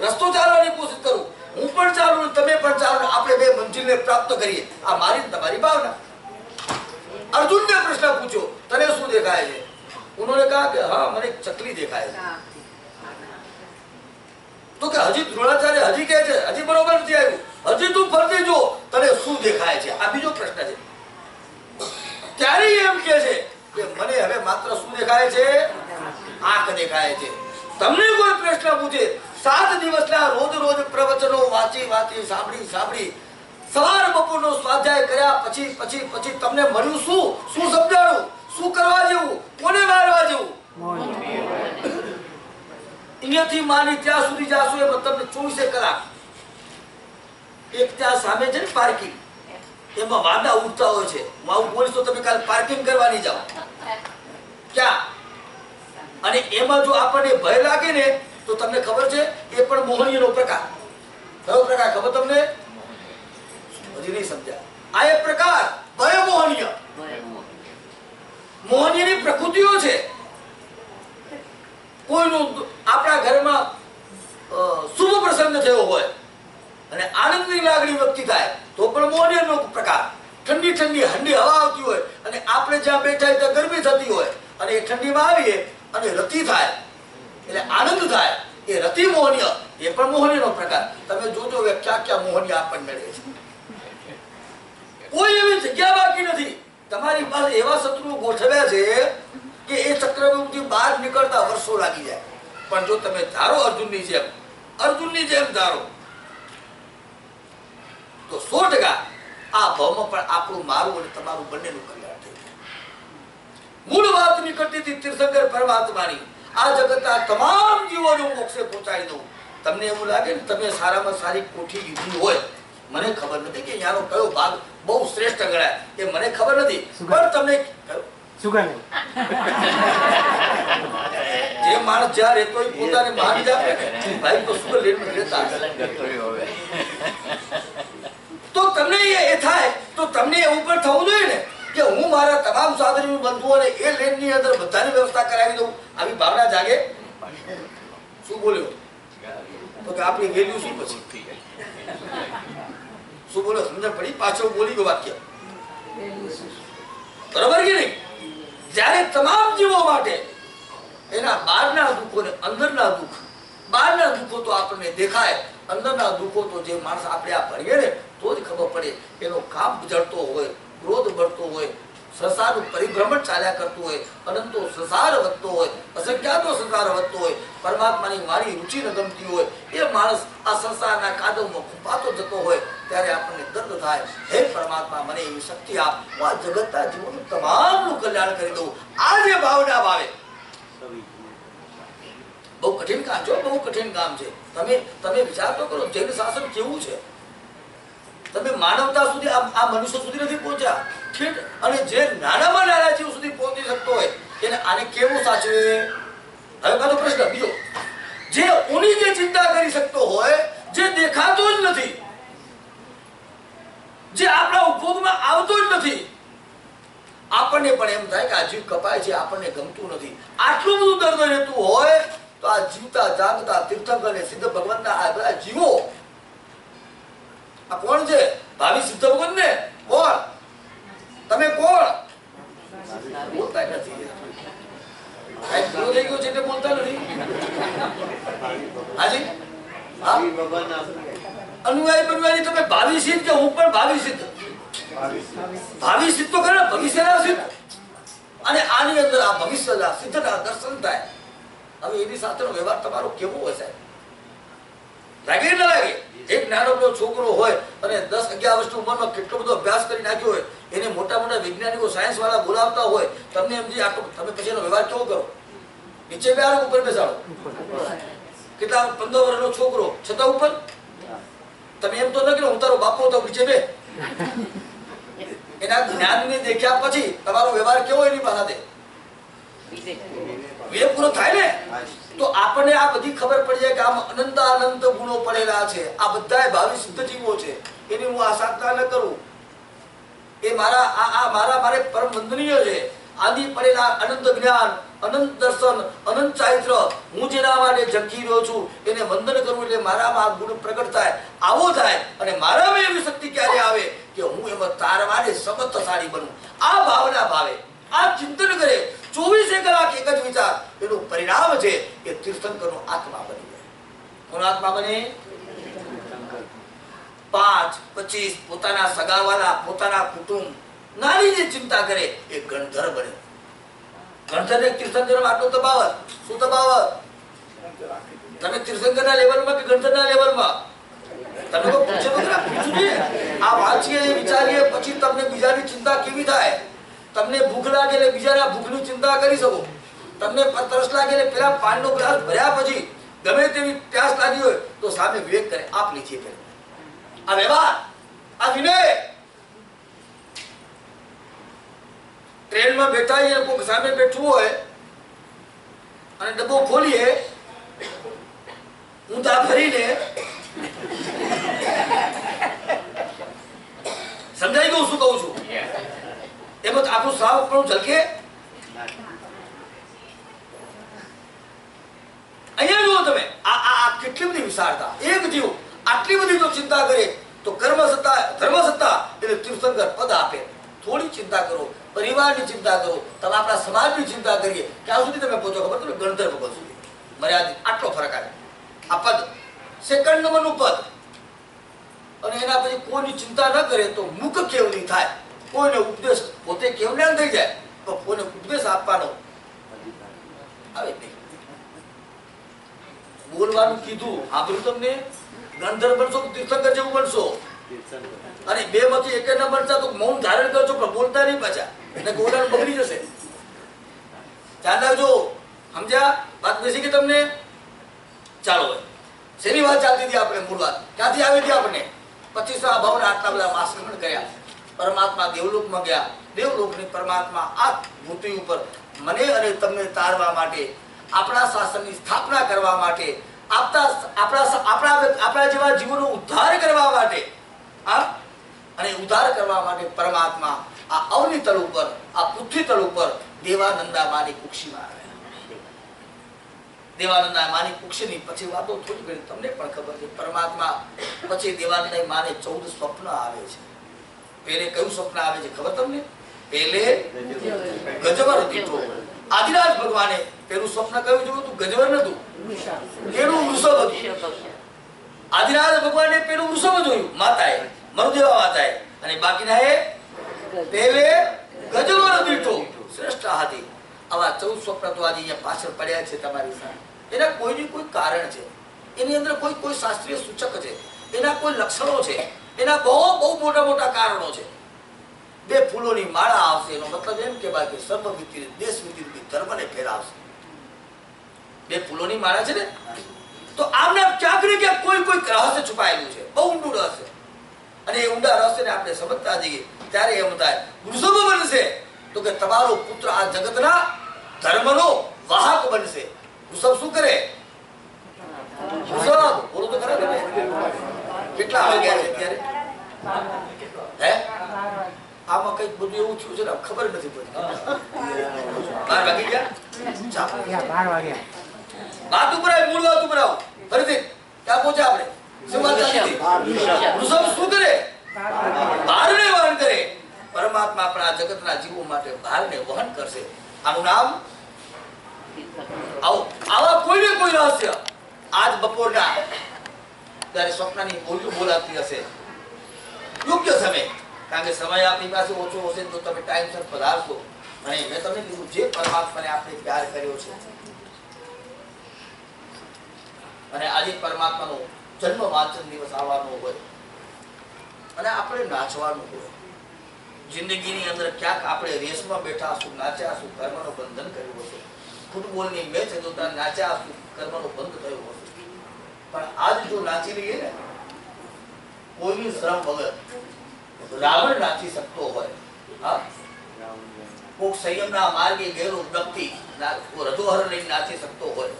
રસ્તો ચાલવાની કોશિશ કરું, હું પણ ચાલું તમે પણ ચાલો, આપણે 2 મંજિલને પ્રાપ્ત કરીએ. આ મારી તમારી ભાવના. अर्जुन ने प्रश्न पूछो, तने શું દેખાય છે? उन्होंने कहा कि हाँ મને ચકલી દેખાય છે. તો કે હજી દ્રોણાચાર્ય હજી કહે છે હજી બરોબર નથી આવ્યું, હજી તું ફરતી જો તને શું દેખાય છે? આ બીજો પ્રશ્ન છે. ત્યારે એમ કહે છે કે મને હવે માત્ર શું દેખાય છે? આંખ દેખાય છે. તમને કોઈ પ્રશ્ન પૂછે, 7 દિવસના રોજ પ્રવચનો વાંચી સાંભળી સવાર બપોરનો સ્વાધ્યાય કર્યા પછી તમને મળ્યું શું સમજાણું? શું કરવા જેવું? કોને મારવા જેવું? અહીંયાથી માની ત્યાં સુધી જાશો એમાં તમને 24 કલાક. એક ત્યાં સામે છે ને પાર્કિંગ, એમાં વાદા ઉડતા હોય છે. હું આવું બોલીશ તો તમે કાલે પાર્કિંગ કરવા નહીં જાઓ ક્યાં. અને એમાં જો આપણને ભય લાગે ને તો તમને ખબર છે એ પણ મોહનીયનો પ્રકાર. કયો પ્રકાર ખબર તમને? હજી નહીં સમજ્યા. આ એક પ્રકાર ભય મોહનીય. મોહનીયની પ્રકૃતિઓ છે. કોઈનું આપણા ઘરમાં શુભ પ્રસંગ થયો હોય અને આનંદની લાગણી વ્યક્ત થાય તો પણ મોહનીયનો પ્રકાર. ઠંડી હંડી હવા આવતી હોય અને આપણે જ્યાં બેઠા ત્યાં ગરમી થતી હોય અને એ ઠંડીમાં આવીએ અને રતિ થાય એટલે આનંદ થાય, એ રતિ મોહનીય, એ પણ મોહનીયનો પ્રકાર. તમે જોજો કે ક્યાં મોહનીય આપણને મળે છે. કોઈ એવી જગ્યા બાકી નથી. તમારી પાસે એવા શત્રુઓ ગોઠવ્યા છે કે એ ચક્રવ્યૂહથી બહાર નીકળતા વર્ષો લાગી જાય. પણ જો તમે ધારો અર્જુનની જેમ ધારો તો 100% આ ભાવમાં પણ આપણું મારું અને તમારું બંનેનું કલ્યાણ થઈ જાય. મૂળ વાત નીકળતી હતી તીર્થંકર પરમાત્માની, આ જગતના તમામ જીવોને મોક્ષે પહોંચાડી દઉં. તમને એવું લાગે ને તમે સારામાં સારી કોઠી લીધી હોય, મને ખબર નથી કે યાનો કયો ભાગ બહુ શ્રેષ્ઠ ગણાય, એ મને ખબર નથી, પણ તમને જે માણસ જ્યાં રહેતો હોય પોતાને માની જ આપે ને ભાઈ તો સુગર લેટ રહેતા તો તમને એ થાય તો તમને એવું પણ થવું જોઈએ ને કે હું મારા તમામ સાધન બંધુઓને એ લેનની અંદર બધાની વ્યવસ્થા કરાવી દઉં. આવી ભાવના જાગે. શું બોલ્યો? તો કે આપણી વેલ્યુ શું પછી? શું બોલો? સમજણ પડી? પાછળ બોલી ગયો વાક્ય. બરોબર કે નહીં? જ્યારે તમામ જીવો માટે એના બહારના દુઃખો ને અંદરના દુઃખ, બહારના દુઃખો તો આપણને દેખાય, અંદરના દુઃખો તો જે માણસ આપણે આ ભણીએ ને તો જ ખબર પડે. એનો કામ જળતો હોય, ક્રોધ બળતો હોય, સંસારનું પરિભ્રમણ ચાલ્યા કરતું હોય, અનંતો સંસાર વધતો હોય, અસંખ્યાતો સંસાર વધતો હોય, પરમાત્માની વાણી રુચિ ન ગમતી હોય, એ માણસ આ સંસારના કાદવમાં ખૂંપાતો જતો હોય ત્યારે આપણને દર્દ થાય. હે પરમાત્મા, મને એવી શક્તિ આપ, હું આ જગતના જીવોનું તમામનું કલ્યાણ કરી દઉં. આ જે ભાવના ભાવે બહુ કઠિન કામ છે, બહુ કઠિન કામ છે. તમે વિચાર તો કરો જૈન શાસન કેવું છે. તમે માનવતા સુધી આ મનુષ્ય સુધી નથી પહોંચ્યા. ઠીક. અને જે નાનામાં નાના જીવ સુધી પહોંચી શકતો હોય એને આને કેવું સાચવે? હવે પાછો પ્રશ્ન બીજો, જે ઉની જે ચિંતા કરી શકતો હોય, જે દેખાતો જ નથી, જે આપણા ઉપયોગમાં આવતો જ નથી, આપણને પણ એમ થાય કે આ જીવ કપાય છે, આપણને ગમતું નથી, આટલું બધું દર્દ રહેતું હોય તો આ જીવતા જાગતા તીર્થંકર અને સિદ્ધ ભગવાનના આ બધા જીવો આ કોણ છે? ભાવિ સિદ્ધ ભગવાન ને કોણ? તમે કોણ? બોલતા નથી. કઈ પૂરું થઈ ગયો છે એટલે બોલતા નથી. હાજી હા અનુયાયી બનવાની તમે ભાવિ સિદ્ધ કે હું પણ ભાવિ સિદ્ધ? ભાવિ સિદ્ધ તો ખરા ભવિષ્યના સિદ્ધ. અને આની અંદર આ ભવિષ્યના સિદ્ધના દર્શન થાય. હવે એની સાથેનો વ્યવહાર તમારો કેવો હોય સાહેબ? લાગે ન લાગે? એક નાનો છોકરો હોય અને 10-11 વર્ષની ઉંમરમાં કેટલો બધો અભ્યાસ કરી નાખ્યો હોય, એને મોટા મોટા વૈજ્ઞાનિકો સાયન્સ વાળા બોલાવતા હોય, તમને એમ તમે પછી એનો વ્યવહાર કેવો કરો? નીચે બેસાડો ઉપર બેસાડો? કેટલા 15 વર્ષનો છોકરો છતાં ઉપર? તમે એમ તો ન કે હું તારો બાપો તો નીચે બે. એના જ્ઞાનને દેખ્યા પછી તમારો વ્યવહાર કેવો એની પાસે? વિવેક પૂરો થાય ને તો આપણને આ બધી ખબર પડી જાય કે આમાં અનંત અનંત ગુણો પડેલા છે. આ બધા ભાવિ સિદ્ધ જીવો છે. એની હું આશા ન કરું. એ મારે પરમ વંદનીય છે. આદિ પડેલા અનંત જ્ઞાન, અનંત દર્શન, અનંત ચારિત્ર, હું જેના માટે ઝંખી રહ્યો છું એને વંદન કરવું એટલે મારામાં આ ગુણ પ્રગટ થાય. આવો થાય અને મારામાં એવી શક્તિ ક્યારે આવે કે હું એમાં તારા માટે સમર્થશાળી બનું. આ ભાવના ભાવે આ ચિંતન કરે 24 કલાક એક જ વિચાર, એનું પરિણામ છે કે તીર્થંકરનો આત્મા બની જાય. કોનો આત્મા બને? 5-25 પોતાના સગાવાલા, પોતાના કુટુંબ નાની જે ચિંતા કરે એ ગણધર બને. ગણધરને તીર્થંકરમાં આટલો તફાવત. શું તફાવત? તમે તીર્થંકરના લેવલમાં કે ગણધરના લેવલમાં? તમે કોઈ પૂછે પૂછ્યું? આ વાંચીએ વિચારીએ પછી તમને બીજાની ચિંતા કેવી થાય? તમને ભૂખ લાગે એટલે બીજાના ભૂખની ચિંતા કરી શકો. તમને તરસ લાગે એટલે પેલા પાણીનો ગ્લાસ ભર્યા પછી ગમે તેવી પ્યાસ લાગી હોય તો સામે વિવેક કરે, આપ લીધીએ કરે. આ વ્યવહાર, આ વિનય. ટ્રેનમાં બેઠા કોઈ સામે બેઠું હોય અને ડબ્બો ખોલીએ ઊંધા ફરીને, સમજાઈ ગયું શું કહું છું? એમાં આપણું સાવ પણ ઝલકે. અહીંયા જુઓ તમે, આ કેટલી બધી વિશાળતા. એક જીવ આટલી બધી જો ચિંતા કરે તો કર્મ સત્તા, ધર્મ સત્તા એટલે તીર્થંકર પદ આપે. થોડી ચિંતા કરો, પરિવારની ચિંતા કરો, તમે આપણા સમાજની ચિંતા કરીએ, ક્યાં સુધી તમે પહોંચો ખબર? તમે ગણધર ભગવાન સુધી મર્યાદિત. આટલો ફરક આવે. આ પદ સેકન્ડ નંબરનું પદ. અને એના પછી કોઈની ચિંતા ન કરે તો મુખ કેવલી થાય. કોઈને ઉપદેશ, પોતે કેવલ્યાન થઈ જાય તો કોઈને ઉપદેશ આપવાનો આવે નહીં. બોલવાનું કીધું સાંભળ્યું તમને? ગણધર બનશો કે તીર્થંકર જેવું બનશો? અને બે માંથી એક નંબર તો મૌન ધારણ કરજો પણ બોલતા નહીં પાછા, એને ગોળાનું બગડી જશે. ધ્યાન રાખજો. સમજ્યા? વાત બેસી ગઈ તમને? ચાલો હવે શેની વાત ચાલતી હતી આપણે? મૂળ વાત ક્યાંથી આવી હતી? આપણે 25 ભાવના આટલા બધા આક્રમણ કર્યા. પરમાત્મા દેવલોકમાં ગયા. દેવલોકની પરમાત્મા આ પૃથ્વી ઉપર મને અને તમને તારવા માટે, આપણા શાસનની સ્થાપના કરવા માટે, આપણા જેવા જીવોનો ઉદ્ધાર કરવા માટે, અને ઉદ્ધાર કરવા માટે પરમાત્મા આ અવની તળ ઉપર, આ પૃથ્વી તળ ઉપર દેવાનંદા માની કુક્ષીમાં આવ્યા. દેવાનંદા માની કુક્ષીની પછી વાતો થોડી ઘણી તમને પણ ખબર છે. પરમાત્મા પછી દેવાનંદા માને 14 સ્વપ્ન આવે છે. પહેલે કયું સ્વપ્ન આવે છે ખબર તમને? પહેલે ગજવર દીઠો. આદિરાજ ભગવાને પેલું સ્વપ્ન કયું જોયું હતું? ગજવર નતું, પેલું વૃષભ હતું. આદિરાજ ભગવાને પેલું વૃષભ જોયું માતાએ, મરુદેવા માતાએ, અને બાકીના એ પહેલે ગજવર દીઠો શ્રેષ્ઠ હાથી. આવા 14 સ્વપ્ન તો આજે અહીંયા પાછળ પડ્યા છે તમારી સામે. એના કોઈની કોઈ કારણ છે, એની અંદર કોઈ શાસ્ત્રીય સૂચક છે, એના કોઈ લક્ષણો છે, એના બહુ મોટા મોટા કારણો છે. 2 ફૂલોની માળા આવશે એનો મતલબ એમ કહેવાય કે સર્વ વિધિ દેશ વિધિ ધર્મને ફેલાવશે. 2 ફૂલોની માળા છે ને, તો આમને ક્યાંક ને ક્યાંક કોઈ રહસ્ય છુપાયેલું છે, બહુ ઊંડું રહસ્ય. અને એ ઊંડા રહસ્યને આપણે સમજતા જઈએ ત્યારે એમ થાય વૃષભ બનશે તો કે તમારો પુત્ર આ જગતના ધર્મનો વાહક બનશે. વૃષભ શું કરે? વૃષભ બોલો તો ખરા તમે. કેટલા વાગ્યા છે અત્યારે? હે આમાં કઈક બધું એવું થયું છે ને ખબર નથી પડતી. 12 વાગી ગયા. 12 વાગ્યા. વાત ઉપર આવી, મૂળ વાત ઉપર આવો ફરીથી. ક્યાં પહોંચ્યા આપણે? શું વાત ચાલી હતી? વૃષભ શું કરે? ભારને વહન કરે. પરમાત્મા આપણા જગતના જીવો માટે ભારને વહન કરશે. આનું નામ આવા કોઈને કોઈ રહસ્ય આજ બપોરના ત્યારે સ્વપ્નની બોલીઓ બોલાતી હશે યોગ્ય સમય, કારણ કે સમય આપણી પાસે ઓછો હશે તો તમે ટાઈમસર પધારશો. અને મેં તમને કીધું જે પરમાત્માને આપણે પ્યાર કર્યો છે અને આજે પરમાત્માનો જન્મ વાંચન દિવસ આવવાનો હોય અને આપણે નાચવાનું હોય. જિંદગીની અંદર ક્યાંક આપણે રેસમાં બેઠા હશું, નાચ્યા હશું, કર્મનો બંધન કર્યું હશે. ફૂટબોલની મેચ જોતા નાચ્યા હશું, કર્મનો બંધ થયો હશે. પણ આજ જો નાચી લઈએ ને કોઈની શ્રમ વગર, રાવણ નાચી શકતો હોય, હા, કોક સંયમના માર્ગે ગયેલો વ્યક્તિ રજોહર લઈને નાચી શકતો હોય.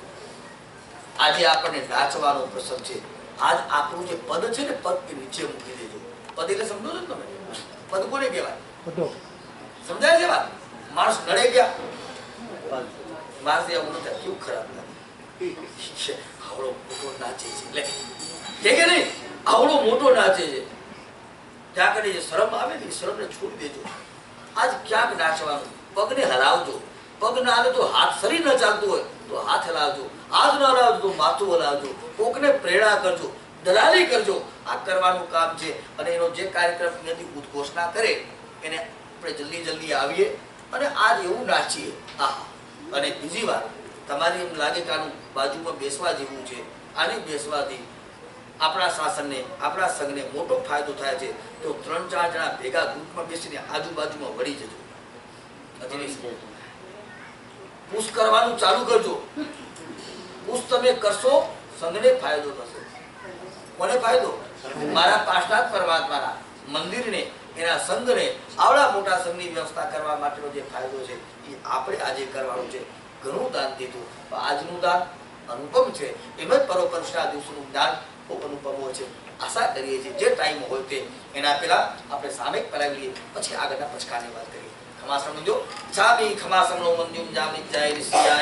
આજે આપણને નાચવાનો પ્રસંગ છે. આજ આપણું જે પદ છે ને, પદ કે નીચે મૂકી દેજો. પદ એટલે સમજો છો તમે? પદ કોને કહેવાય? સમજાય છે વાત? માણસ નડે ગયા, માણસ એવું નથી, કેવું ખરાબ લાગે. આવડો મોટો નાચે છે, કે નહીં? આવડો મોટો નાચે છે, ત્યાં કરીને જે શરમ આવે ને, શરમને છોડી દેજો. આજ ક્યાંક નાચવાનું, પગને હલાવજો. પગ ના હાલે તો હાથ, શરીર ન ચાલતું હોય તો હાથ હલાવજો. હાથ ન હલાવજો તો માથું હલાવજો. કોકને પ્રેરણા કરજો, દલાલી કરજો. આ કરવાનું કામ છે. અને એનો જે કાર્યક્રમ અહીંયાથી ઉદ્ઘોષણા કરે એને આપણે જલ્દી જલ્દી આવીએ અને આજ એવું નાચીએ. અને બીજી વાત, તમારે એમ લાગે કે આનું બાજુમાં બેસવા જેવું છે, આને બેસવાથી આપણા શાસનને, આપણા સંઘને મોટો ફાયદો થાય છે. તો 3-4 જણા ભેગા ગ્રુપમાં બેસીને આજુબાજુમાં વળી જજો. પુશ કરવાનું ચાલુ કરજો. પુશ તમે કરશો, સંઘને ફાયદો થશે. કોને ફાયદો? મારા પાછલા પરમાત્માના મંદિરને, એના સંઘને, આવડા મોટા સંઘની વ્યવસ્થા કરવા માટેનો જે ફાયદો છે એ આપણે આજે કરવાનો છે. ઘણું દાન દીધું, આજનું દાન અનુપમ છે. એમ જ પરોપનિષ્ઠા દિવસનું દાન ખૂબ અનુપમ હોય છે. આશા કરીએ છીએ જે ટાઈમ હોય તે એના પહેલા આપણે સામે કરાવી લઈએ, પછી આગળના પછકાની વાત કરીએ. ખમાસમ જો જામી ખમાસમનો મંજુમ જામી જાય ઋષિયા